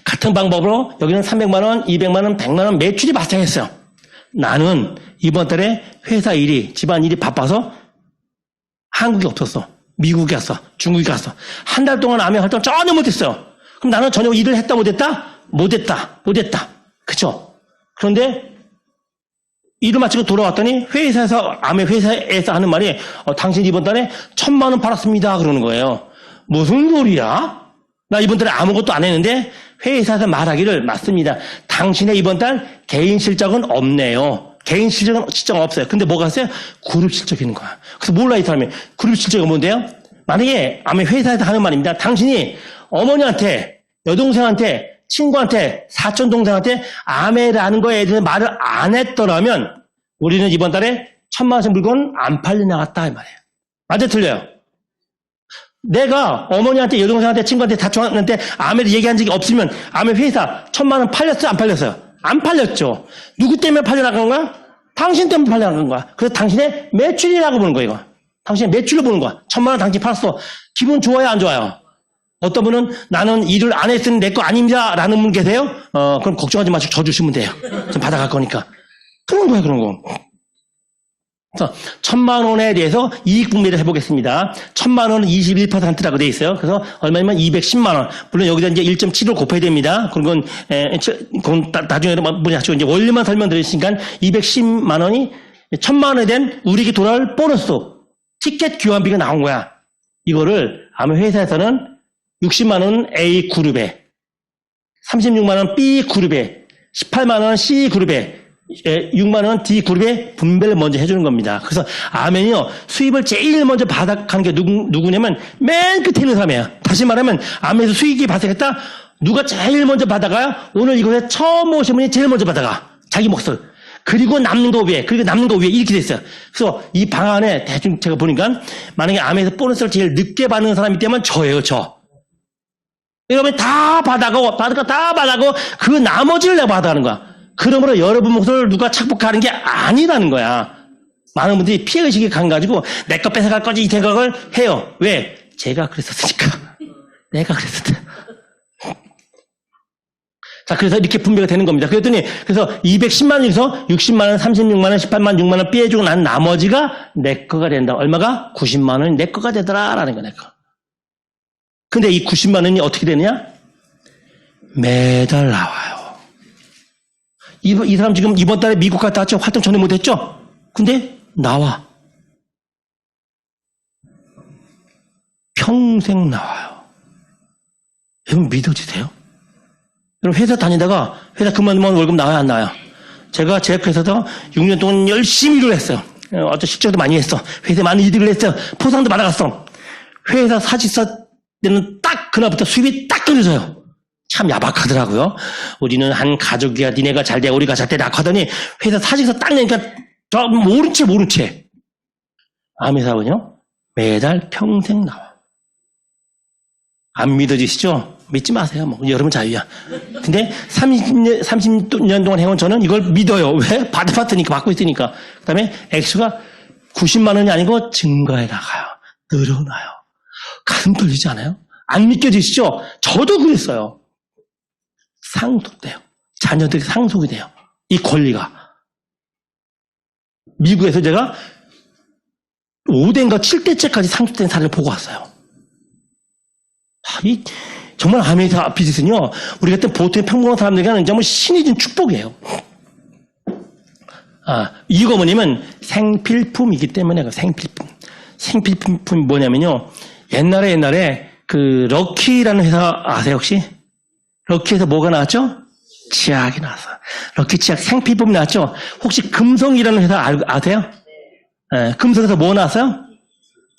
같은 방법으로 여기는 300만 원, 200만 원, 100만 원 매출이 발생했어요. 나는 이번 달에 회사 일이, 집안 일이 바빠서 한국에 없었어. 미국에 갔어. 중국에 갔어. 한 달 동안 아메 활동 전혀 못했어요. 그럼 나는 저녁 일을 했다 못했다? 못했다. 그쵸? 그런데 일을 마치고 돌아왔더니 회사에서 아메 회사에서 하는 말이 당신 이번 달에 1,000만 원 팔았습니다. 그러는 거예요. 무슨 소리야? 나 이번 달에 아무것도 안 했는데 회사에서 말하기를 맞습니다. 당신의 이번 달 개인 실적은 없네요. 개인 실적은 없어요. 근데 뭐가 있어요? 그룹 실적이 있는 거야. 그래서 몰라 이 사람이. 그룹 실적이 뭔데요? 만약에 아마 회사에서 하는 말입니다. 당신이 어머니한테, 여동생한테, 친구한테, 사촌동생한테 아메라는 거에 대해서 말을 안 했더라면 우리는 이번 달에 1,000만 원짜리 물건 안 팔려 나갔다 이 말이에요. 맞아 틀려요? 내가 어머니한테, 여동생한테, 친구한테, 사촌한테 아메를 얘기한 적이 없으면 아메 회사 1,000만 원 팔렸어요? 안 팔렸어요? 안 팔렸죠. 누구 때문에 팔려 나간 거야? 당신 때문에 팔려 나간 거야. 그래서 당신의 매출이라고 보는 거예요. 이거. 당신의 매출로 보는 거야. 1,000만 원 당신 팔았어. 기분 좋아요? 안 좋아요? 어떤 분은 나는 일을 안 했으니 내 거 아닙니다. 라는 분 계세요? 그럼 걱정하지 마시고 줘 주시면 돼요. 좀 받아갈 거니까. 그런 거야, 그런 거. 그래서 1,000만 원에 대해서 이익 분배를 해보겠습니다. 1,000만 원은 21%라고 돼 있어요. 그래서 얼마냐면 210만 원. 물론 여기다 이제 1.75 곱해야 됩니다. 그건 나중에 뭐냐 이제 원리만 설명드렸으니까 210만 원이 1,000만 원에 대한 우리에게 돌아올 보너스 티켓 교환비가 나온 거야. 이거를 아마 회사에서는 60만 원 A 그룹에, 36만 원 B 그룹에, 18만 원 C 그룹에, 6만 원 D 그룹에 분배를 먼저 해주는 겁니다. 그래서 아멘이요, 수입을 제일 먼저 받아가는 게 누구냐면 맨 끝에 있는 사람이에요. 다시 말하면 아멘에서 수익이 발생했다. 누가 제일 먼저 받아가요? 오늘 이곳에 처음 오신 분이 제일 먼저 받아가. 자기 몫을. 그리고 남는 거 위에, 그리고 남는 거 위에 이렇게 돼 있어요. 그래서 이 방안에 대충 제가 보니까 만약에 아멘에서 보너스를 제일 늦게 받는 사람이 있다면 저예요, 저. 여러분이 다 받아가고 그 나머지를 내가 받아가는 거야. 그러므로 여러분 몫을 누가 착복하는 게 아니라는 거야. 많은 분들이 피해의식이 강가지고 내 거 뺏어갈 거지 이 생각을 해요. 왜? 제가 그랬었으니까. 내가 그랬었대. 자, 그래서 이렇게 분배가 되는 겁니다. 그랬더니, 그래서 210만 원에서 60만 원, 36만 원, 18만, 6만 원 삐해주고 난 나머지가 내 거가 된다. 얼마가? 90만 원이 내 거가 되더라. 라는 거야, 내 거. 근데 이 90만 원이 어떻게 되느냐? 매달 나와요. 이 사람 지금 이번 달에 미국 갔다 왔죠? 활동 전혀 못했죠? 근데 나와. 평생 나와요. 여러분 믿어지세요? 여러분 회사 다니다가 회사 그만두면 월급 나와요? 안 나와요? 제가 제 회사에서 6년 동안 열심히 일을 했어요. 어떤 실적도 많이 했어. 회사에 많은 이득을 했어요. 포상도 받아갔어. 회사 사직서 때는 딱 그날부터 수입이 딱 끊어져요. 참 야박하더라고요. 우리는 한 가족이야. 니네가 잘 돼. 우리가 잘 돼. 낙하더니 회사 사직서 딱 내니까 저 모른 채. 아메사은요. 매달 평생 나와. 안 믿어지시죠? 믿지 마세요. 뭐 여러분 자유야. 근데 30년 동안 해온 저는 이걸 믿어요. 왜? 받았으니까 받고 있으니까. 그다음에 액수가 90만 원이 아니고 증가해 나가요. 늘어나요. 가슴 떨리지 않아요? 안 믿겨지시죠? 저도 그랬어요. 상속돼요. 자녀들이 상속이 돼요. 이 권리가. 미국에서 제가 5대인가 7대째까지 상속된 사례를 보고 왔어요. 정말 아메리카 비즈니스는요, 우리 같은 보통의 평범한 사람들에게는 정말 신이 준 축복이에요. 이거 뭐냐면 생필품이기 때문에, 생필품이 뭐냐면요, 옛날에 그 럭키라는 회사 아세요 혹시? 럭키에서 뭐가 나왔죠? 치약이 나왔어요. 럭키 치약 생필품이 나왔죠? 혹시 금성이라는 회사 아세요? 네, 금성에서 뭐 나왔어요?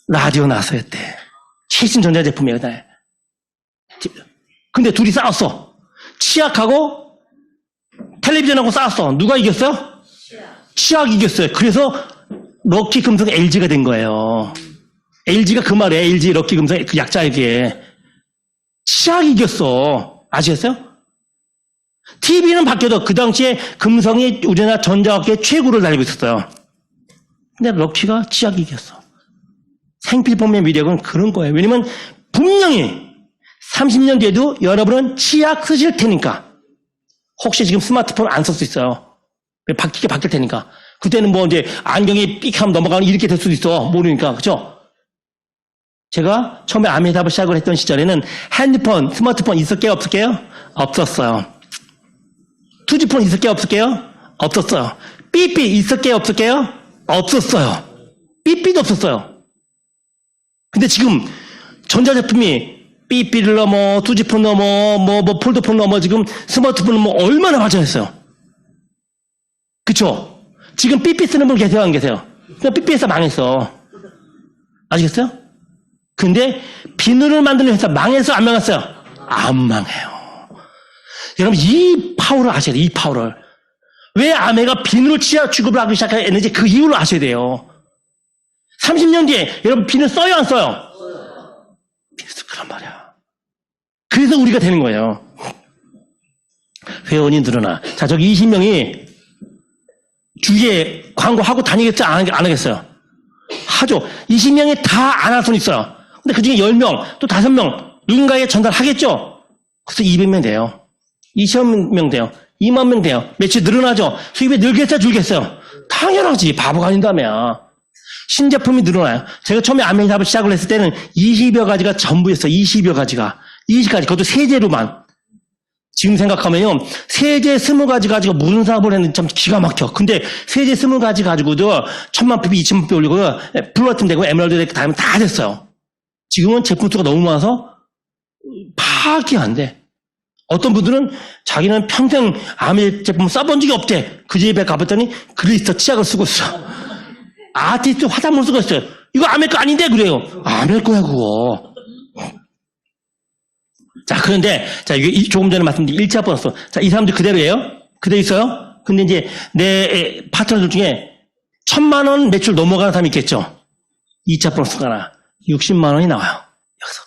라디오 나왔어요 그때. 최신 전자제품이에요. 근데 둘이 싸웠어. 치약하고 텔레비전하고 싸웠어. 누가 이겼어요? 치약이 이겼어요. 그래서 럭키 금성 LG가 된 거예요. LG가 그 말이에요. LG 럭키 금성 그 약자 이게. 치약이 이겼어. 아시겠어요? TV는 바뀌어도 그 당시에 금성이 우리나라 전자업계 최고를 달리고 있었어요. 근데 럭키가 치약이 이겼어. 생필품의 위력은 그런 거예요. 왜냐면 분명히 30년 뒤에도 여러분은 치약 쓰실 테니까. 혹시 지금 스마트폰 안 쓸 수 있어요. 바뀔 테니까. 그때는 뭐 이제 안경이 삑하면 넘어가면 이렇게 될 수도 있어. 모르니까. 그죠? 제가 처음에 아메답을 시작을 했던 시절에는 핸드폰, 스마트폰 있을게요? 없을게요? 없었어요. 투지폰 있을게요? 없을게요? 없었어요. 삐삐 있을게요? 없을게요? 없었어요. 삐삐도 없었어요. 근데 지금 전자제품이 삐삐를 넘어, 투지폰 넘어, 뭐 폴더폰 넘어, 지금 스마트폰은 뭐 얼마나 발전했어요. 그쵸? 지금 삐삐 쓰는 분 계세요, 안 계세요? 그냥 삐삐해서 망했어. 아시겠어요? 근데 비누를 만드는 회사 망해서 안 망했어요? 안 망해요. 여러분, 이 파워를 아셔야 돼요, 이 파워를. 왜 아메가 비누를 취급을 하기 시작했는지 그 이유를 아셔야 돼요. 30년 뒤에 여러분 비누 써요, 안 써요? 비누 쓸 거란 말이야. 그래서 우리가 되는 거예요. 회원이 늘어나. 자, 저기 20명이 주위에 광고하고 다니겠죠? 안 하겠어요? 하죠. 20명이 다 안 할 수는 있어요. 근데 그 중에 10명, 또 5명, 누군가에게 전달하겠죠? 그래서 200명 돼요. 20명 돼요. 2만 명 돼요. 매출 늘어나죠? 수입이 늘겠어요? 줄겠어요? 당연하지. 바보가 아닌다며. 신제품이 늘어나요. 제가 처음에 아메이삽을 시작을 했을 때는 20여 가지가 전부였어요. 20여 가지가. 20가지. 그것도 세제로만. 지금 생각하면요. 세제 20가지 가지고 무슨 사업을 했는지 참 기가 막혀. 근데 세제 20가지 가지고도 1000만 ppb, 2000만 ppb 올리고 플러팀 되고 에메랄드 되고 다 하면 다 됐어요. 지금은 제품 수가 너무 많아서 파악이 안 돼. 어떤 분들은 자기는 평생 아메 제품 써본 적이 없대. 그 집에 가봤더니 글리스터 치약을 쓰고 있어. 아티스트 화장물 쓰고 있어요. 이거 아메 거 아닌데 그래요. 아메 거야 그거. 자, 그런데, 자, 이게 조금 전에 말씀드린 1차 보너스. 자, 이 사람들 그대로예요? 그대로 있어요? 근데 이제 내 파트너들 중에 1000만 원 매출 넘어가는 사람이 있겠죠? 2차 보너스가 하나. 60만 원이 나와요. 여기서.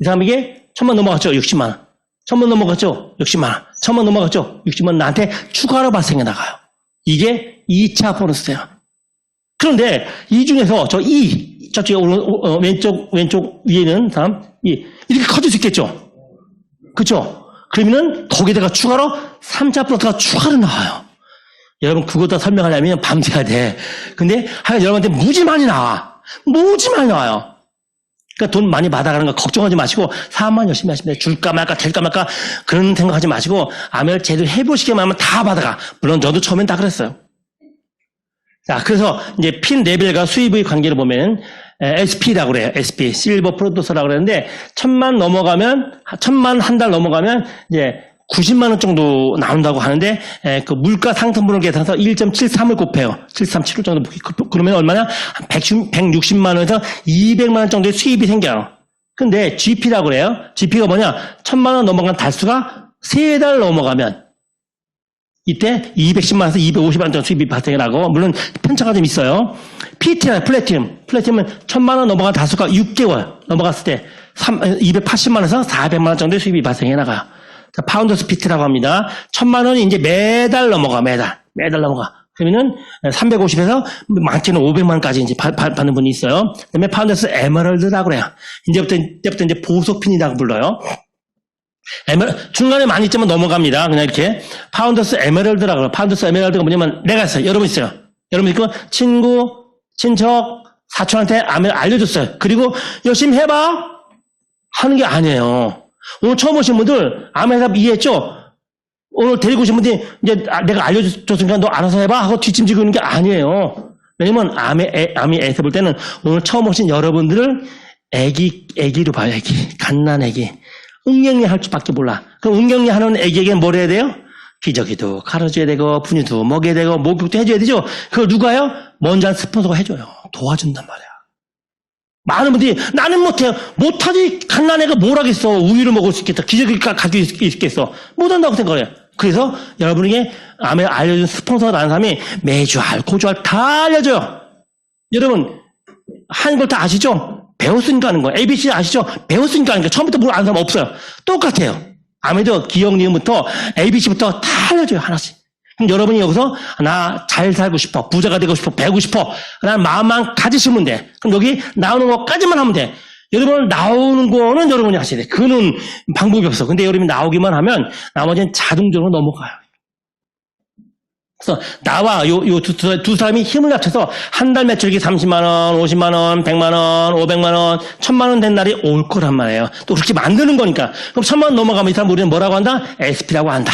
이 사람에게 1000만 넘어갔죠? 60만 원. 1000만 넘어갔죠? 60만 원. 1000만 넘어갔죠? 60만 원 나한테 추가로 발생해 나가요. 이게 2차 보너스예요. 그런데 이 중에서 저쪽에 왼쪽 위에는 사람, 이렇게 커질 수 있겠죠? 그쵸? 그러면은 거기다가 추가로 3차 플러스가 추가로 나와요. 여러분 그거 다 설명하려면 밤새야 돼. 근데 하여간 여러분한테 무지 많이 나와. 무지 많이 나와요. 그러니까 돈 많이 받아가는 거 걱정하지 마시고 사업만 열심히 하시면 돼요. 줄까 말까 될까 말까 그런 생각하지 마시고 아메를 제대로 해보시기만 하면 다 받아가. 물론 저도 처음엔 다 그랬어요. 자, 그래서 이제 핀 레벨과 수입의 관계를 보면 SP라고 그래요. SP, 실버 프로듀서라고 그러는데 1000만 넘어가면 1000만 한 달 넘어가면 이제 90만 원 정도 나온다고 하는데 그 물가 상승분을 계산해서 1.73을 곱해요. 737 정도 그러면 얼마냐? 160만 원에서 200만 원 정도의 수입이 생겨요. 근데 GP라고 그래요. GP가 뭐냐? 1000만 원 넘어간 달수가 3달 넘어가면 이때 210만 원에서 250만 원 정도 수입이 발생을 하고 물론 편차가 좀 있어요. PT나 플래티넘은 1000만 원 넘어간 달수가 6개월 넘어갔을 때 280만 원에서 400만 원 정도의 수입이 발생해 나가요. 자, 파운더스 피트라고 합니다. 1000만 원이 이제 매달 넘어가. 매달 넘어가. 그러면은 350에서 많게는 500만 원까지 이제 받는 분이 있어요. 그다음에 파운더스 에메랄드라고 그래요. 이제부터 이제 보석핀이라고 불러요. 중간에 많이 있지만 넘어갑니다. 그냥 이렇게. 파운더스 에메랄드라고 그래요. 파운더스 에메랄드가 뭐냐면 내가 있어요. 여러분 있어요. 여러분 있고 친구, 친척, 사촌한테 알려줬어요. 그리고 열심히 해봐 하는 게 아니에요. 오늘 처음 오신 분들 아메삽 이해했죠? 오늘 데리고 오신 분들이 이제 내가 알려줬으니까 너 알아서 해봐 하고 뒷짐지고 있는 게 아니에요. 왜냐면 아메에서 볼 때는 오늘 처음 오신 여러분들을 애기로 봐요. 애기. 갓난 애기. 응경리 할 줄밖에 몰라. 그럼 응경리 하는 애기에게 뭘 해야 돼요? 기저귀도 갈아줘야 되고 분유도 먹여야 되고 목욕도 해줘야 되죠. 그걸 누가요? 먼저 한 스폰서가 해줘요. 도와준단 말이야. 많은 분들이 나는 못해요. 못하지. 갓난 애가 뭘 하겠어. 우유를 먹을 수 있겠다. 기저귀 가지고 있겠어. 못한다고 생각해요. 그래서 여러분에게 아메 알려준 스폰서가 나는 사람이 매주알, 고주알 다 알려줘요. 여러분 하는 걸 다 아시죠? 배웠으니까 하는 거예요. ABC 아시죠? 배웠으니까 하는 거예요. 처음부터 뭘 아는 사람 없어요. 똑같아요. 아메도 기억, 니은부터 ABC부터 다 알려줘요. 하나씩. 그럼 여러분이 여기서 나 잘 살고 싶어. 부자가 되고 싶어. 배우고 싶어. 라는 마음만 가지시면 돼. 그럼 여기 나오는 것까지만 하면 돼. 여러분 나오는 거는 여러분이 하셔야 돼. 그거는 방법이 없어. 근데 여러분이 나오기만 하면 나머지는 자동적으로 넘어가요. 그래서 나와 두 사람이 힘을 합쳐서 한 달 매출이 30만 원, 50만 원, 100만 원, 500만 원, 1000만 원 된 날이 올 거란 말이에요. 또 그렇게 만드는 거니까. 그럼 1000만 원 넘어가면 이 사람 우리는 뭐라고 한다? SP라고 한다.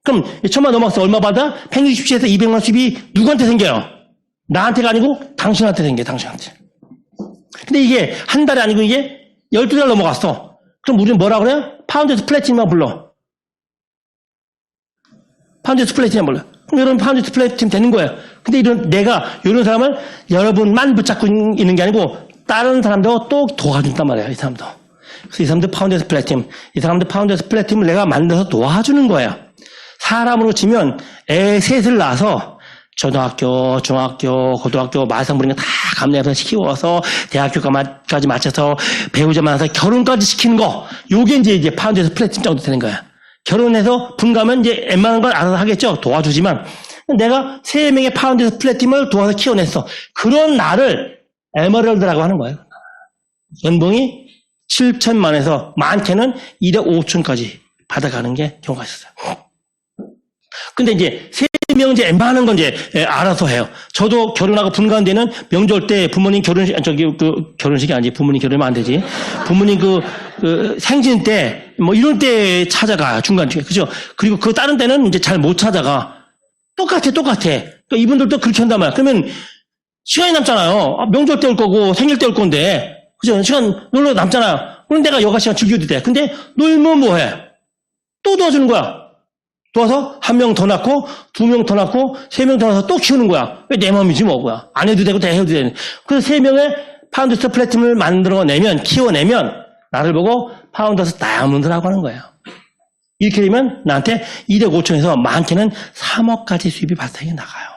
그럼 1000만 원 넘어가서 얼마 받아? 167에서 200만 원 수입이 누구한테 생겨요? 나한테가 아니고 당신한테 생겨요. 당신한테. 근데 이게 한 달이 아니고 이게 12달 넘어갔어. 그럼 우리는 뭐라고 그래요? 파운드에서 플래티넘만 불러. 파운드에서 플래티넘 불러. 그럼 여러분 파운드 플래티넘 되는 거예요. 근데 이런 사람을 여러분만 붙잡고 있는 게 아니고 다른 사람도 또 도와준단 말이에요. 이 사람도. 그래서 이 사람들 파운드에서 플래티넘, 이 사람들 파운드에서 플래티넘을 내가 만들어서 도와주는 거예요. 사람으로 치면 애 셋을 낳아서 초등학교, 중학교, 고등학교, 마성부리가 다 감내해서 키워서 대학교까지 마쳐서 배우자 만나서 결혼까지 시키는 거. 요게 이제 파운드에서 플래티넘 정도 되는 거야. 결혼해서 분가면 이제 웬만한 걸 알아서 하겠죠. 도와주지만. 내가 3명의 파운드에서 플래티넘을 도와서 키워냈어. 그런 나를 에메랄드라고 하는 거예요. 연봉이 7천만에서 많게는 1억 5천까지 받아가는 게 경우가 있었어요. 근데 이제 3명 이제 웬만한 건 이제 알아서 해요. 저도 결혼하고 분가한 데는 명절 때 부모님 결혼식이 아니지. 부모님 결혼하면 안 되지. 부모님 생신 때 뭐 이런 때 찾아가 중간중에. 그죠? 그리고 그 다른 때는 이제 잘 못 찾아가. 똑같아. 그러니까 이분들도 그렇게 한단 말이야. 그러면 시간이 남잖아요. 명절 때 올 거고 생일 때 올 건데. 그죠? 시간 놀러 남잖아요. 그럼 내가 여가 시간 즐겨도 돼. 근데 놀면 뭐해? 또 도와주는 거야. 도와서 1명 더 낳고 2명 더 낳고 3명 더 낳아서 또 키우는 거야. 왜 내 마음이지 뭐야. 안 해도 되고 다 해도 되는. 그래서 3명의 파운더스 플래티넘을 만들어내면 키워내면 나를 보고 파운더스 다이아몬드라고 하는 거예요. 이렇게 되면 나한테 1억 5천에서 많게는 3억까지 수입이 발생해 나가요.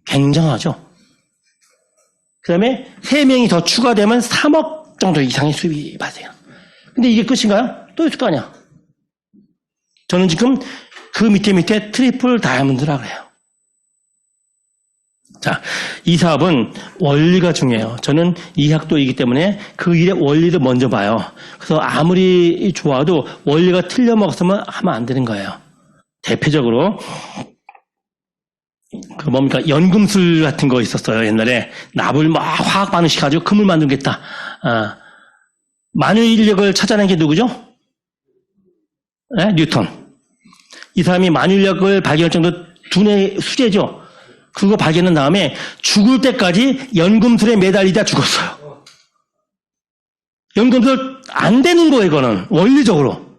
굉장하죠. 그 다음에 3명이 더 추가되면 3억 정도 이상의 수입이 발생해요. 근데 이게 끝인가요? 또 있을 거 아니야. 저는 지금 그 밑에 트리플 다이아몬드라고 해요. 자, 이 사업은 원리가 중요해요. 저는 이학도이기 때문에 그 일의 원리를 먼저 봐요. 그래서 아무리 좋아도 원리가 틀려먹었으면 하면 안 되는 거예요. 대표적으로 연금술 같은 거 있었어요. 옛날에 납을 막 화학 반응시켜가지고 금을 만들겠다. 만유인력을 찾아낸 게 누구죠? 네? 뉴턴. 이 사람이 만유인력을 발견할 정도 두뇌 수제죠. 그거 발견한 다음에 죽을 때까지 연금술에 매달리다 죽었어요. 연금술 안 되는 거예요, 이거는. 원리적으로.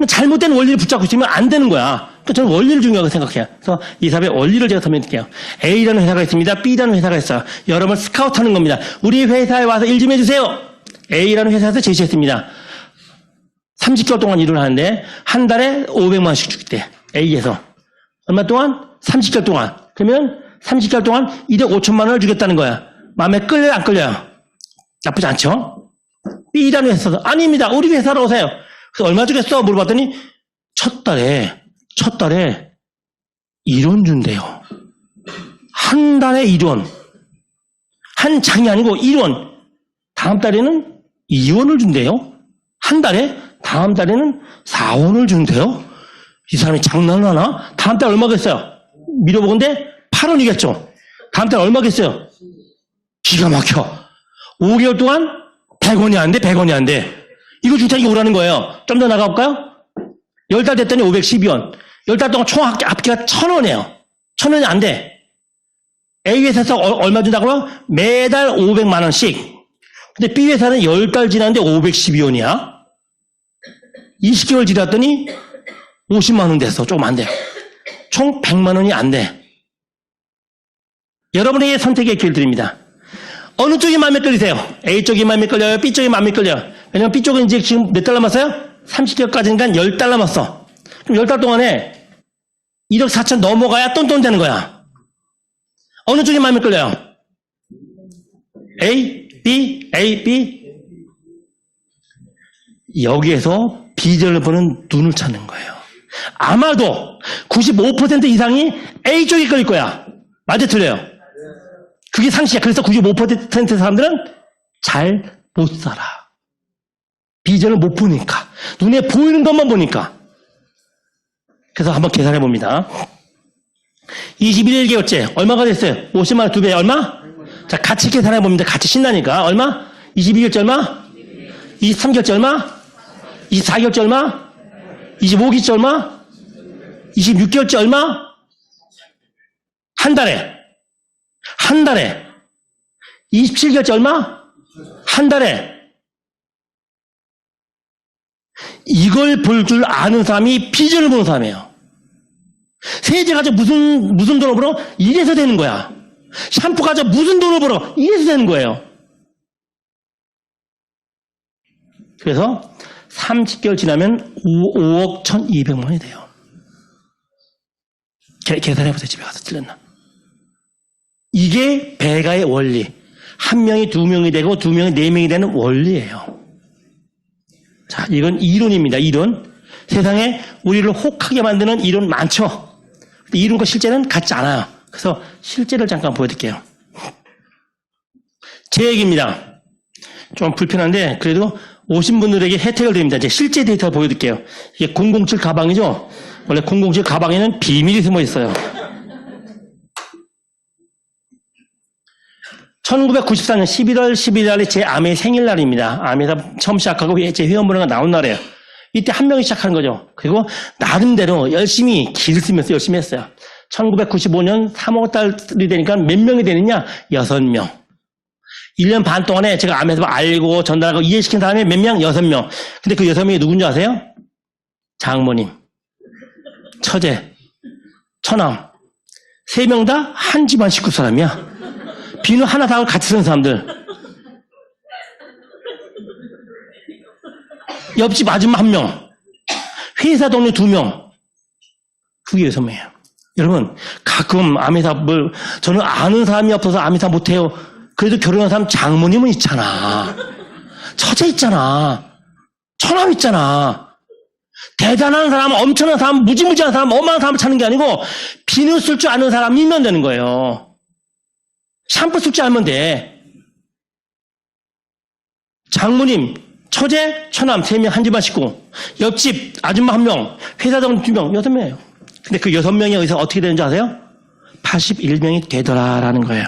잘못된 원리를 붙잡고 있으면 안 되는 거야. 그러니까 저는 원리를 중요하게 생각해요. 그래서 이 사업의 원리를 제가 설명드릴게요. A라는 회사가 있습니다. B라는 회사가 있어요. 여러분 스카우트하는 겁니다. 우리 회사에 와서 일 좀 해주세요. A라는 회사에서 제시했습니다. 30개월 동안 일을 하는데 한 달에 500만 원씩 주겠대. A에서. 얼마 동안? 30개월 동안. 그러면 30개월 동안 1억 5천만 원을 주겠다는 거야. 마음에 끌려요? 안 끌려요? 나쁘지 않죠? B라는 회사에서 아닙니다. 우리 회사로 오세요. 그래서 얼마 주겠어? 물어봤더니 첫 달에 1원 준대요. 한 달에 1원. 한 장이 아니고 1원. 다음 달에는 2원을 준대요. 한 달에? 다음 달에는 4원을 준대요. 이 사람이 장난을 하나? 다음 달 얼마겠어요? 밀어보건데 8원이겠죠. 다음 달 얼마겠어요? 기가 막혀. 5개월 동안 100원이 안 돼, 100원이 안 돼. 이거 줄 테니까 오라는 거예요. 좀 더 나가볼까요? 10달 됐더니 512원. 10달 동안 총 합계가 1,000원이에요. 1,000원이 안 돼. A 회사에서 얼마 준다고요? 매달 500만 원씩. 근데 B 회사는 10달 지났는데 512원이야. 20개월 지났더니 50만 원 됐어. 조금 안 돼요. 총 100만 원이 안 돼. 여러분에게 선택의 기회를 드립니다. 어느 쪽이 마음에 끌리세요? A 쪽이 마음에 끌려요? B 쪽이 마음에 끌려요? 왜냐면 B 쪽은 이제 지금 몇 달 남았어요? 30개월까지니까 10달 남았어. 그럼 10달 동안에 1억 4천 넘어가야 똔똔 되는 거야. 어느 쪽이 마음에 끌려요? A, B, A, B. 여기에서 비전을 보는 눈을 찾는 거예요. 아마도 95% 이상이 A 쪽이 끌릴 거야. 맞아, 틀려요? 그게 상식이야. 그래서 95% 사람들은 잘 못 살아. 비전을 못 보니까. 눈에 보이는 것만 보니까. 그래서 한번 계산해 봅니다. 21개월째 얼마가 됐어요? 50만 원 2배 얼마? 자, 같이 계산해 봅니다. 같이 신나니까. 얼마? 22개월째 얼마? 23개월째 얼마? 24개월째 얼마? 25개월째 얼마? 26개월째 얼마? 한 달에 27개월째 얼마? 한 달에 이걸 볼 줄 아는 사람이 비전을 보는 사람이에요. 세제 가져 무슨 돈을 벌어? 이래서 되는 거야. 샴푸 가져 무슨 돈을 벌어? 이래서 되는 거예요. 그래서 30개월 지나면 5억 1,200만 원이 돼요. 계산해보세요. 집에 가서 틀렸나. 이게 배가의 원리. 한 명이 두 명이 되고 두 명이 네 명이 되는 원리예요. 자, 이건 이론입니다. 이론. 세상에 우리를 혹하게 만드는 이론 많죠. 이론과 실제는 같지 않아요. 그래서 실제를 잠깐 보여드릴게요. 제 얘기입니다. 좀 불편한데 그래도 오신 분들에게 혜택을 드립니다. 이제 실제 데이터 보여드릴게요. 이게 007 가방이죠. 원래 007 가방에는 비밀이 숨어 있어요. 1994년 11월 11일이 제 아메 생일날입니다. 아메에서 처음 시작하고 제 회원번호가 나온 날이에요. 이때 한 명이 시작하는 거죠. 그리고 나름대로 열심히 기를 쓰면서 열심히 했어요. 1995년 3월 달이 되니까 몇 명이 되느냐? 6명. 1년 반 동안에 제가 아메에서 알고 전달하고 이해시킨 사람이 몇 명? 6명. 근데 그 6명이 누군지 아세요? 장모님, 처제, 처남. 3명 다 한 집안 식구 사람이야. 비누 하나 다 같이 쓰는 사람들. 옆집 아줌마 1명. 회사 동료 2명. 그게 6명이에요. 여러분, 가끔 아미사를, 저는 아는 사람이 없어서 아미사 못해요. 그래도 결혼한 사람 장모님은 있잖아. 처제 있잖아. 처남 있잖아. 대단한 사람, 엄청난 사람, 무지무지한 사람, 어마어마한 사람을 찾는 게 아니고 비누 쓸 줄 아는 사람이면 되는 거예요. 샴푸 쓸 줄 알면 돼. 장모님, 처제, 처남 3명 한 집안 식구. 옆집 아줌마 1명, 회사 동료 2명, 6명이에요. 근데 그 6명이 여기서 어떻게 되는지 아세요? 81명이 되더라라는 거예요.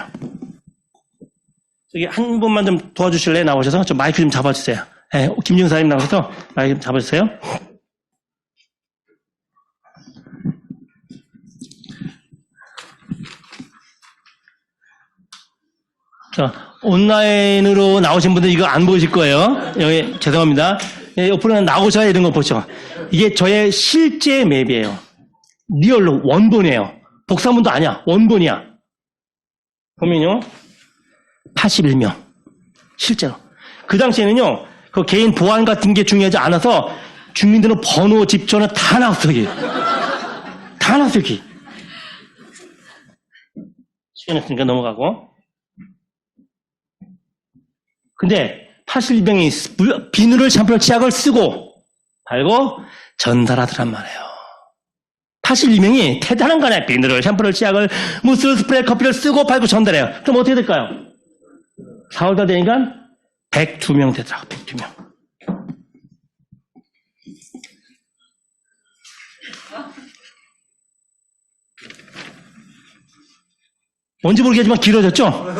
저기 한 분만 좀 도와주실래요? 나오셔서 좀 마이크 좀 잡아주세요. 네, 김중사님 나오셔서 마이크 좀 잡아주세요. 자, 온라인으로 나오신 분들 이거 안 보실 거예요. 여기 죄송합니다. 옆으로는 나오셔야 이런 거 보죠. 이게 저의 실제 맵이에요. 리얼로 원본이에요. 복사문도 아니야. 원본이야. 보면요. 81명. 실제로. 그 당시에는요. 그 개인 보안 같은 게 중요하지 않아서 주민들은 번호, 집 전화 다 나왔어. 여기. 다 나왔어. 여기. 시간 없으니까 넘어가고. 근데 81명이 비누를 샴푸를 치약을 쓰고 발고 전달하더란 말이에요. 82명이 대단한 거네. 비누를 샴푸를 치약을 무스 스프레이 커피를 쓰고 발고 전달해요. 그럼 어떻게 될까요? 4월달 되니까 102명 되더라고. 102명. 뭔지 모르겠지만 길어졌죠?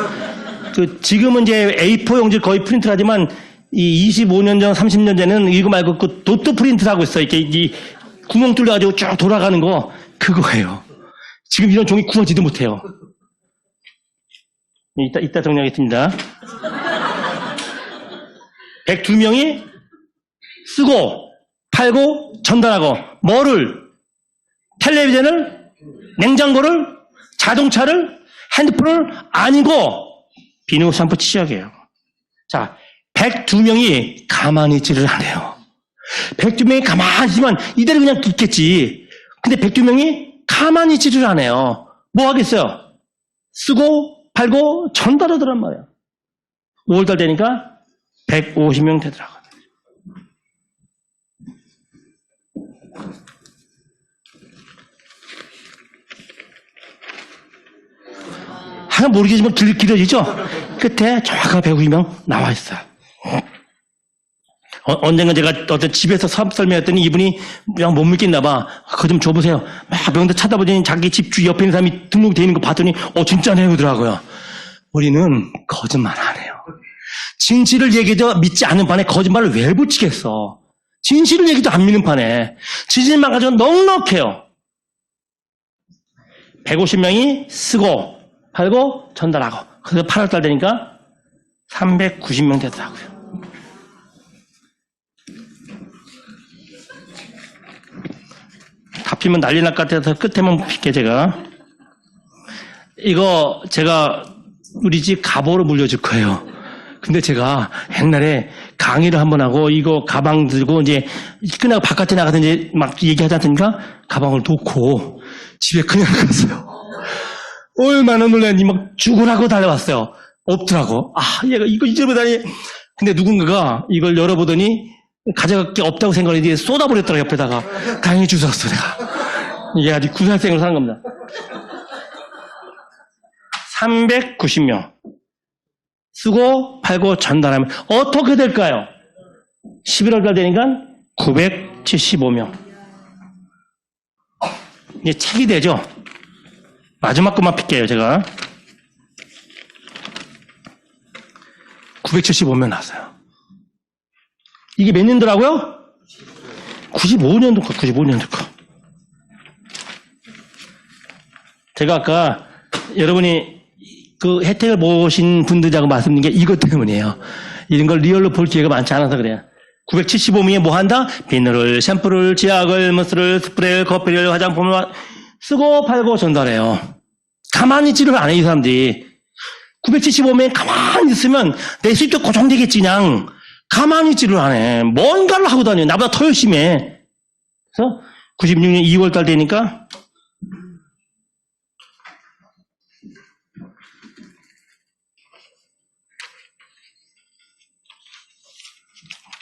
지금은 이제 A4 용지 거의 프린트를 하지만 이 25년 전, 30년 전에는 이거 말고 그 도트 프린트를 하고 있어요. 이렇게 이 구멍 뚫려가지고 쭉 돌아가는 거 그거예요. 지금 이런 종이 구하지도 못해요. 이따 정리하겠습니다. 102명이 쓰고 팔고 전달하고 뭐를? 텔레비전을, 냉장고를, 자동차를, 핸드폰을 아니고 비누 샴푸 치약이에요. 자, 102명이 가만히 있지를 않아요. 102명이 가만히 있지만 이대로 그냥 듣겠지. 근데 102명이 가만히 있지를 않아요. 뭐 하겠어요? 쓰고 팔고 전달하더란 말이에요. 5월달 되니까 150명 되더라고요. 하나 모르겠지만 길어지죠? 끝에 정확하게 152명 나와 있어요. 언젠가 제가 어떤 집에서 사업 설명했더니 이분이 그냥 못 믿겠나 봐. 그거 좀 줘보세요. 막 명도 찾아보더니 자기 집 주 옆에 있는 사람이 등록되어 있는 거 봤더니 진짜네 그러더라고요. 우리는 거짓말 안 해요. 진실을 얘기해도 믿지 않는 판에 거짓말을 왜 붙이겠어. 진실을 얘기도 안 믿는 판에 진실만 가지고 넉넉해요. 150명이 쓰고 팔고 전달하고 그래서 8월달 되니까 390명 되더라고요. 피면 난리 날 것 같아서 끝에만 필게, 제가. 이거 제가 우리 집 가보로 물려줄 거예요. 근데 제가 옛날에 강의를 한번 하고 이거 가방 들고 이제 끝나고 바깥에 나가서 이제 막 얘기하지 않습니까? 가방을 놓고 집에 그냥 갔어요. 얼마나 놀랐니? 막 죽으라고 달려왔어요. 없더라고. 아, 얘가 이거 잊어버리다니. 근데 누군가가 이걸 열어보더니 가져갈 게 없다고 생각했는데 쏟아버렸더라, 옆에다가. 다행히 주웠어, 내가. 이게 아직 9살생으로 사는 겁니다. 390명. 쓰고, 팔고, 전달하면 어떻게 될까요? 11월 달 되니까 975명. 이제 책이 되죠? 마지막 것만 필게요, 제가. 975명 나왔어요. 이게 몇 년도라고요? 95년도 거, 95년도 거. 제가 아까 여러분이 그 혜택을 보신 분들하고 말씀드린 게 이것 때문이에요. 이런 걸 리얼로 볼 기회가 많지 않아서 그래요. 975명이 뭐 한다? 비누를, 샴푸를, 치약을, 무스를, 스프레이를, 커피를, 화장품을 쓰고 팔고 전달해요. 가만히 있지를 않아요, 이 사람들이. 975명이 가만히 있으면 내 수입도 고정되겠지, 그냥. 가만히 있지를 않아. 뭔가를 하고 다녀요. 나보다 더 열심히 해. 그래서 96년 2월 달 되니까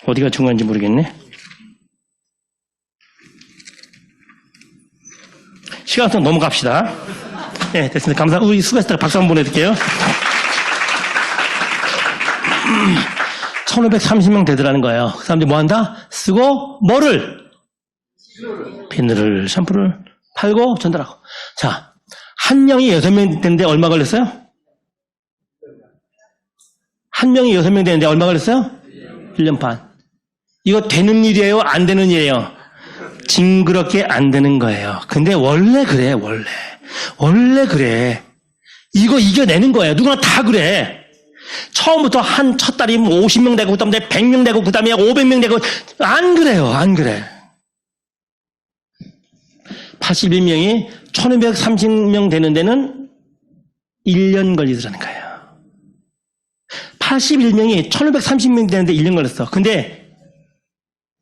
어디가 중요한지 모르겠네. 시간상 넘어갑시다. 네, 됐습니다. 감사합니다. 우리 수고했습니다. 박수 한번 보내드릴게요. 1530명 되더라는 거예요. 그 사람들이 뭐 한다? 쓰고, 뭐를? 비누를, 샴푸를 팔고 전달하고. 자, 한 명이 6명 되는데 얼마 걸렸어요? 한 명이 6명 되는데 얼마 걸렸어요? 1년 반. 이거 되는 일이에요? 안 되는 일이에요? 징그럽게 안 되는 거예요. 근데 원래 그래, 원래. 원래 그래. 이거 이겨내는 거예요. 누구나 다 그래. 처음부터 첫 달이 50명 되고, 그 다음에 100명 되고, 그 다음에 500명 되고, 안 그래요, 안 그래. 81명이 1230명 되는 데는 1년 걸리더라는 거예요. 81명이 1530명 되는데 1년 걸렸어. 근데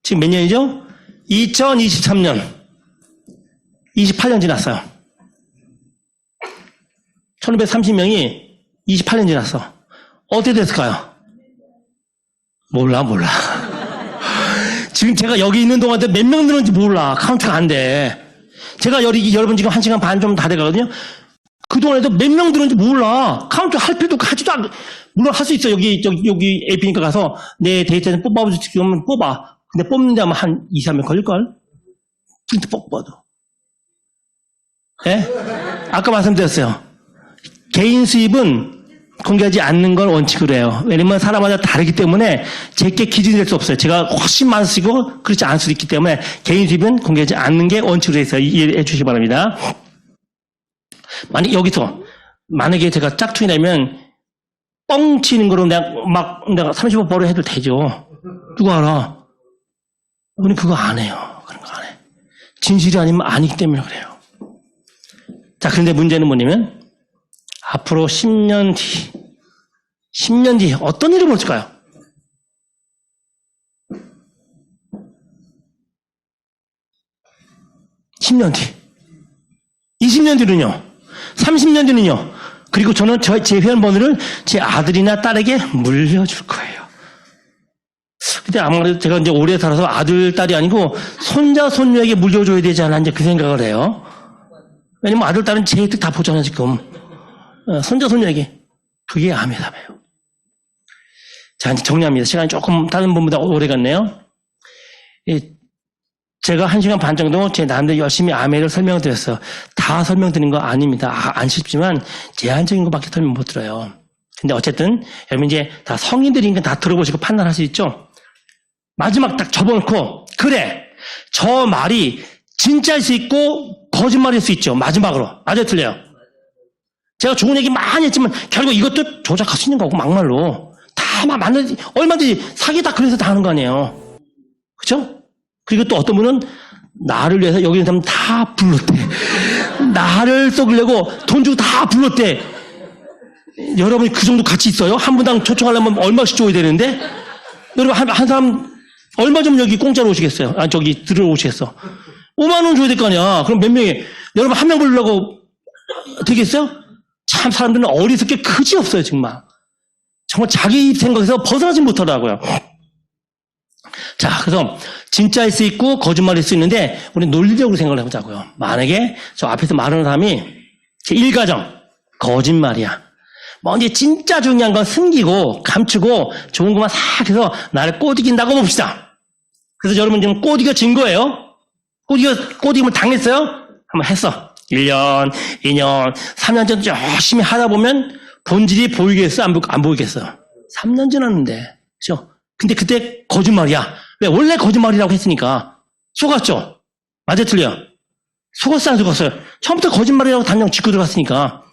지금 몇 년이죠? 2023년. 28년 지났어요. 1530명이 28년 지났어. 어떻게 됐을까요? 몰라. 지금 제가 여기 있는 동안에 몇 명 늘었는지 몰라. 카운트가 안 돼. 제가 여러분 지금 1시간 반 좀 다 돼가거든요. 그동안에도 몇 명 들었는지 몰라. 카운트 할 필요도 하지도 않고. 물론 할 수 있어. 여기 에이피니까 가서 내 데이터 좀 뽑아보면 뽑아. 근데 뽑는데 아마 한 2, 3일 걸릴걸? 프린트 뽑아도. 예? 아까 말씀드렸어요. 개인 수입은 공개하지 않는 걸 원칙으로 해요. 왜냐면 사람마다 다르기 때문에 제게 기준이 될 수 없어요. 제가 훨씬 많이 쓰고 그렇지 않을 수도 있기 때문에 개인 수입은 공개하지 않는 게 원칙으로 해서 이해해 주시기 바랍니다. 만약에 제가 짝퉁이 내면 뻥치는 거로 내가 30억 벌어 해도 되죠. 누가 알아? 우리는 그거 안 해요. 그런 거 안 해. 진실이 아니면 아니기 때문에 그래요. 자, 그런데 문제는 뭐냐면 앞으로 10년 뒤 어떤 일이 벌어질까요? (10년) 뒤 20년 뒤는요? 30년 뒤는요? 그리고 저는 제 회원번호를 제 아들이나 딸에게 물려줄 거예요. 근데 아무래도 제가 이제 오래 살아서 아들, 딸이 아니고 손자, 손녀에게 물려줘야 되지 않나 이제 그 생각을 해요. 왜냐면 아들, 딸은 제 혜택 다 보잖아, 지금. 손자, 손녀에게. 그게 아메다메요. 자, 이제 정리합니다. 시간이 조금 다른 분보다 오래 갔네요. 제가 1시간 반 정도 제 나름대로 열심히 아메를 설명드렸어요. 다 설명드린 거 아닙니다. 안 쉽지만 제한적인 것밖에 설명 못 들어요. 근데 어쨌든 여러분 이제 다 성인들이니까 다 들어보시고 판단할 수 있죠? 마지막 딱 접어놓고 그래! 저 말이 진짜일 수 있고 거짓말일 수 있죠. 마지막으로. 맞아요, 틀려요? 제가 좋은 얘기 많이 했지만 결국 이것도 조작할 수 있는 거고 막말로. 다 얼마든지 사기 다 그래서 다 하는 거 아니에요. 그죠? 그리고 또 어떤 분은 나를 위해서 여기 있는 사람 다 불렀대. 나를 썩으려고 돈 주고 다 불렀대. 여러분이 그 정도 가치 있어요? 한 분당 초청하려면 얼마씩 줘야 되는데? 여러분, 한 사람, 얼마 좀 여기 공짜로 오시겠어요? 저기 들어오시겠어? 5만 원 줘야 될 거 아니야. 그럼 몇 명이, 여러분 한 명 부르려고 되겠어요? 참, 사람들은 어리석게 그지 없어요, 정말. 정말 자기 생각에서 벗어나지 못하더라고요. 자, 그래서 진짜일 수 있고 거짓말일 수 있는데 우리 논리적으로 생각을 해보자고요. 만약에 저 앞에서 말하는 사람이 제 1가정 거짓말이야. 뭐 이제 진짜 중요한 건 숨기고 감추고 좋은 것만 싹 해서 나를 꼬드긴다고 봅시다. 그래서 여러분 지금 꼬드겨진 거예요. 꼬드김을 당했어요? 한번 했어. 1년, 2년, 3년 전 열심히 하다 보면 본질이 보이겠어? 안 보이겠어? 3년 지났는데. 그죠? 근데 그때 거짓말이야. 왜? 원래 거짓말이라고 했으니까. 속았죠? 맞아, 틀려? 속았어요, 안 속았어요? 처음부터 거짓말이라고 단정 짓고 들어갔으니까.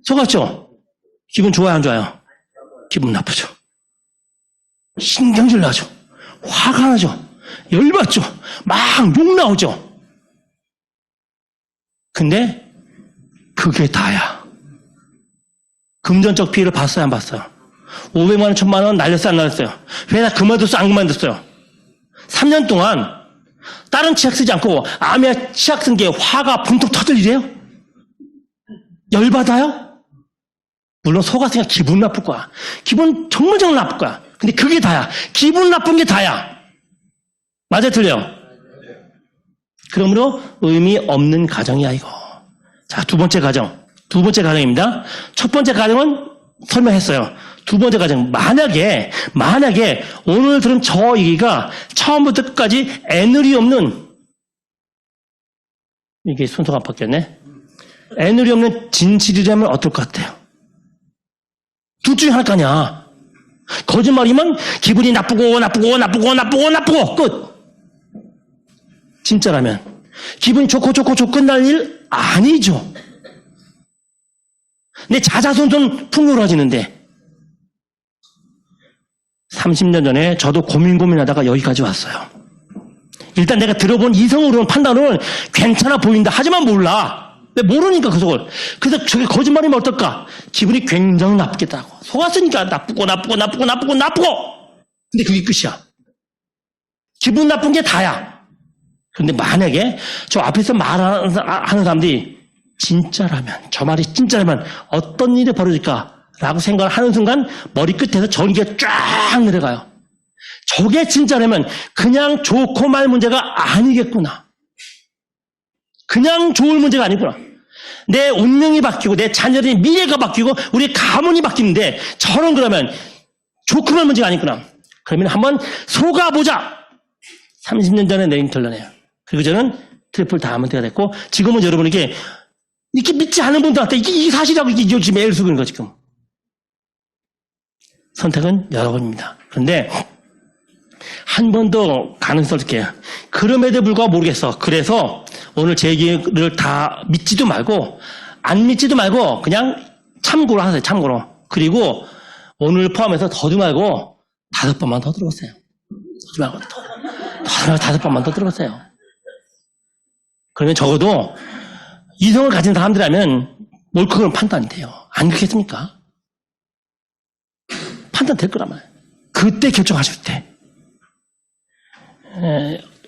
속았죠? 기분 좋아요, 안 좋아요? 기분 나쁘죠? 신경질 나죠? 화가 나죠? 열받죠? 막 욕 나오죠? 근데 그게 다야. 금전적 피해를 봤어요, 안 봤어요? 500만 원, 1000만 원 날렸어요, 안 날렸어요? 회사 그만뒀어요, 안 그만뒀어요? 3년 동안 다른 치약 쓰지 않고 아메 치약 쓴 게 화가 분통 터질 일이에요? 열받아요? 물론 속았으니까 기분 나쁠 거야. 기분 정말 나쁠 거야. 근데 그게 다야. 기분 나쁜 게 다야. 맞아, 틀려? 그러므로 의미 없는 가정이야, 이거. 자, 두 번째 가정입니다. 첫 번째 가정은 설명했어요. 두 번째 가정. 만약에 오늘 들은 저 얘기가 처음부터 끝까지 애누리 없는, 이게 순서가 바뀌었네. 애누리 없는 진실이라면 어떨 것 같아요? 둘 중에 하나 거 아니야. 거짓말이면 기분이 나쁘고 끝. 진짜라면 기분이 좋고 끝날 일 아니죠. 내 자자손손 풍요로워지는데 30년 전에 저도 고민하다가 여기까지 왔어요. 일단 내가 들어본 이성으로는 판단은 괜찮아 보인다. 하지만 몰라. 왜 모르니까 그 속을. 그래서 저게 거짓말이면 어떨까? 기분이 굉장히 나쁘겠다고. 속았으니까 나쁘고. 근데 그게 끝이야. 기분 나쁜 게 다야. 그런데 만약에 저 앞에서 말하는 사람들이 진짜라면, 저 말이 진짜라면 어떤 일이 벌어질까라고 생각을 하는 순간 머리 끝에서 전기가 쫙 내려가요. 저게 진짜라면 그냥 좋고 말 문제가 아니겠구나. 그냥 좋을 문제가 아니구나. 내 운명이 바뀌고 내 자녀의 미래가 바뀌고 우리 가문이 바뀌는데 저런 그러면 좋고 말 문제가 아니구나. 그러면 한번 속아보자. 30년 전에 내림 털려내요. 그리고 저는 트리플 다이아몬드가 됐고 지금은 여러분에게 이렇게 믿지 않는 분들한테 이게 사실이라고 이게 지금 매일 쓰고 있는 거 지금. 선택은 여러분입니다. 그런데 한 번 더 가능성을 줄게요. 그럼에도 불구하고 모르겠어. 그래서 오늘 제 얘기를 다 믿지도 말고 안 믿지도 말고 그냥 참고로 하세요. 참고로. 그리고 오늘 포함해서 더도 말고 5번만 더 들어보세요. 더도 말고 더 5번만 더 들어보세요. 그러면 적어도 이성을 가진 사람들이라면 옳고 판단이 돼요. 안 그렇겠습니까? 판단 될 거란 말이에요. 그때 결정하실 때.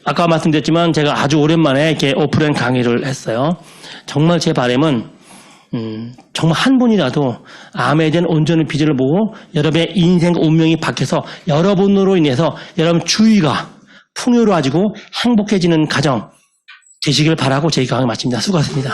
아까 말씀드렸지만 제가 아주 오랜만에 이렇게 오프라인 강의를 했어요. 정말 제 바람은 정말 한 분이라도 암에 대한 온전한 비전을 보고 여러분의 인생 운명이 바뀌어서 여러분으로 인해서 여러분 주위가 풍요로워지고 행복해지는 가정 되시길 바라고 제 강의 마칩니다. 수고하셨습니다.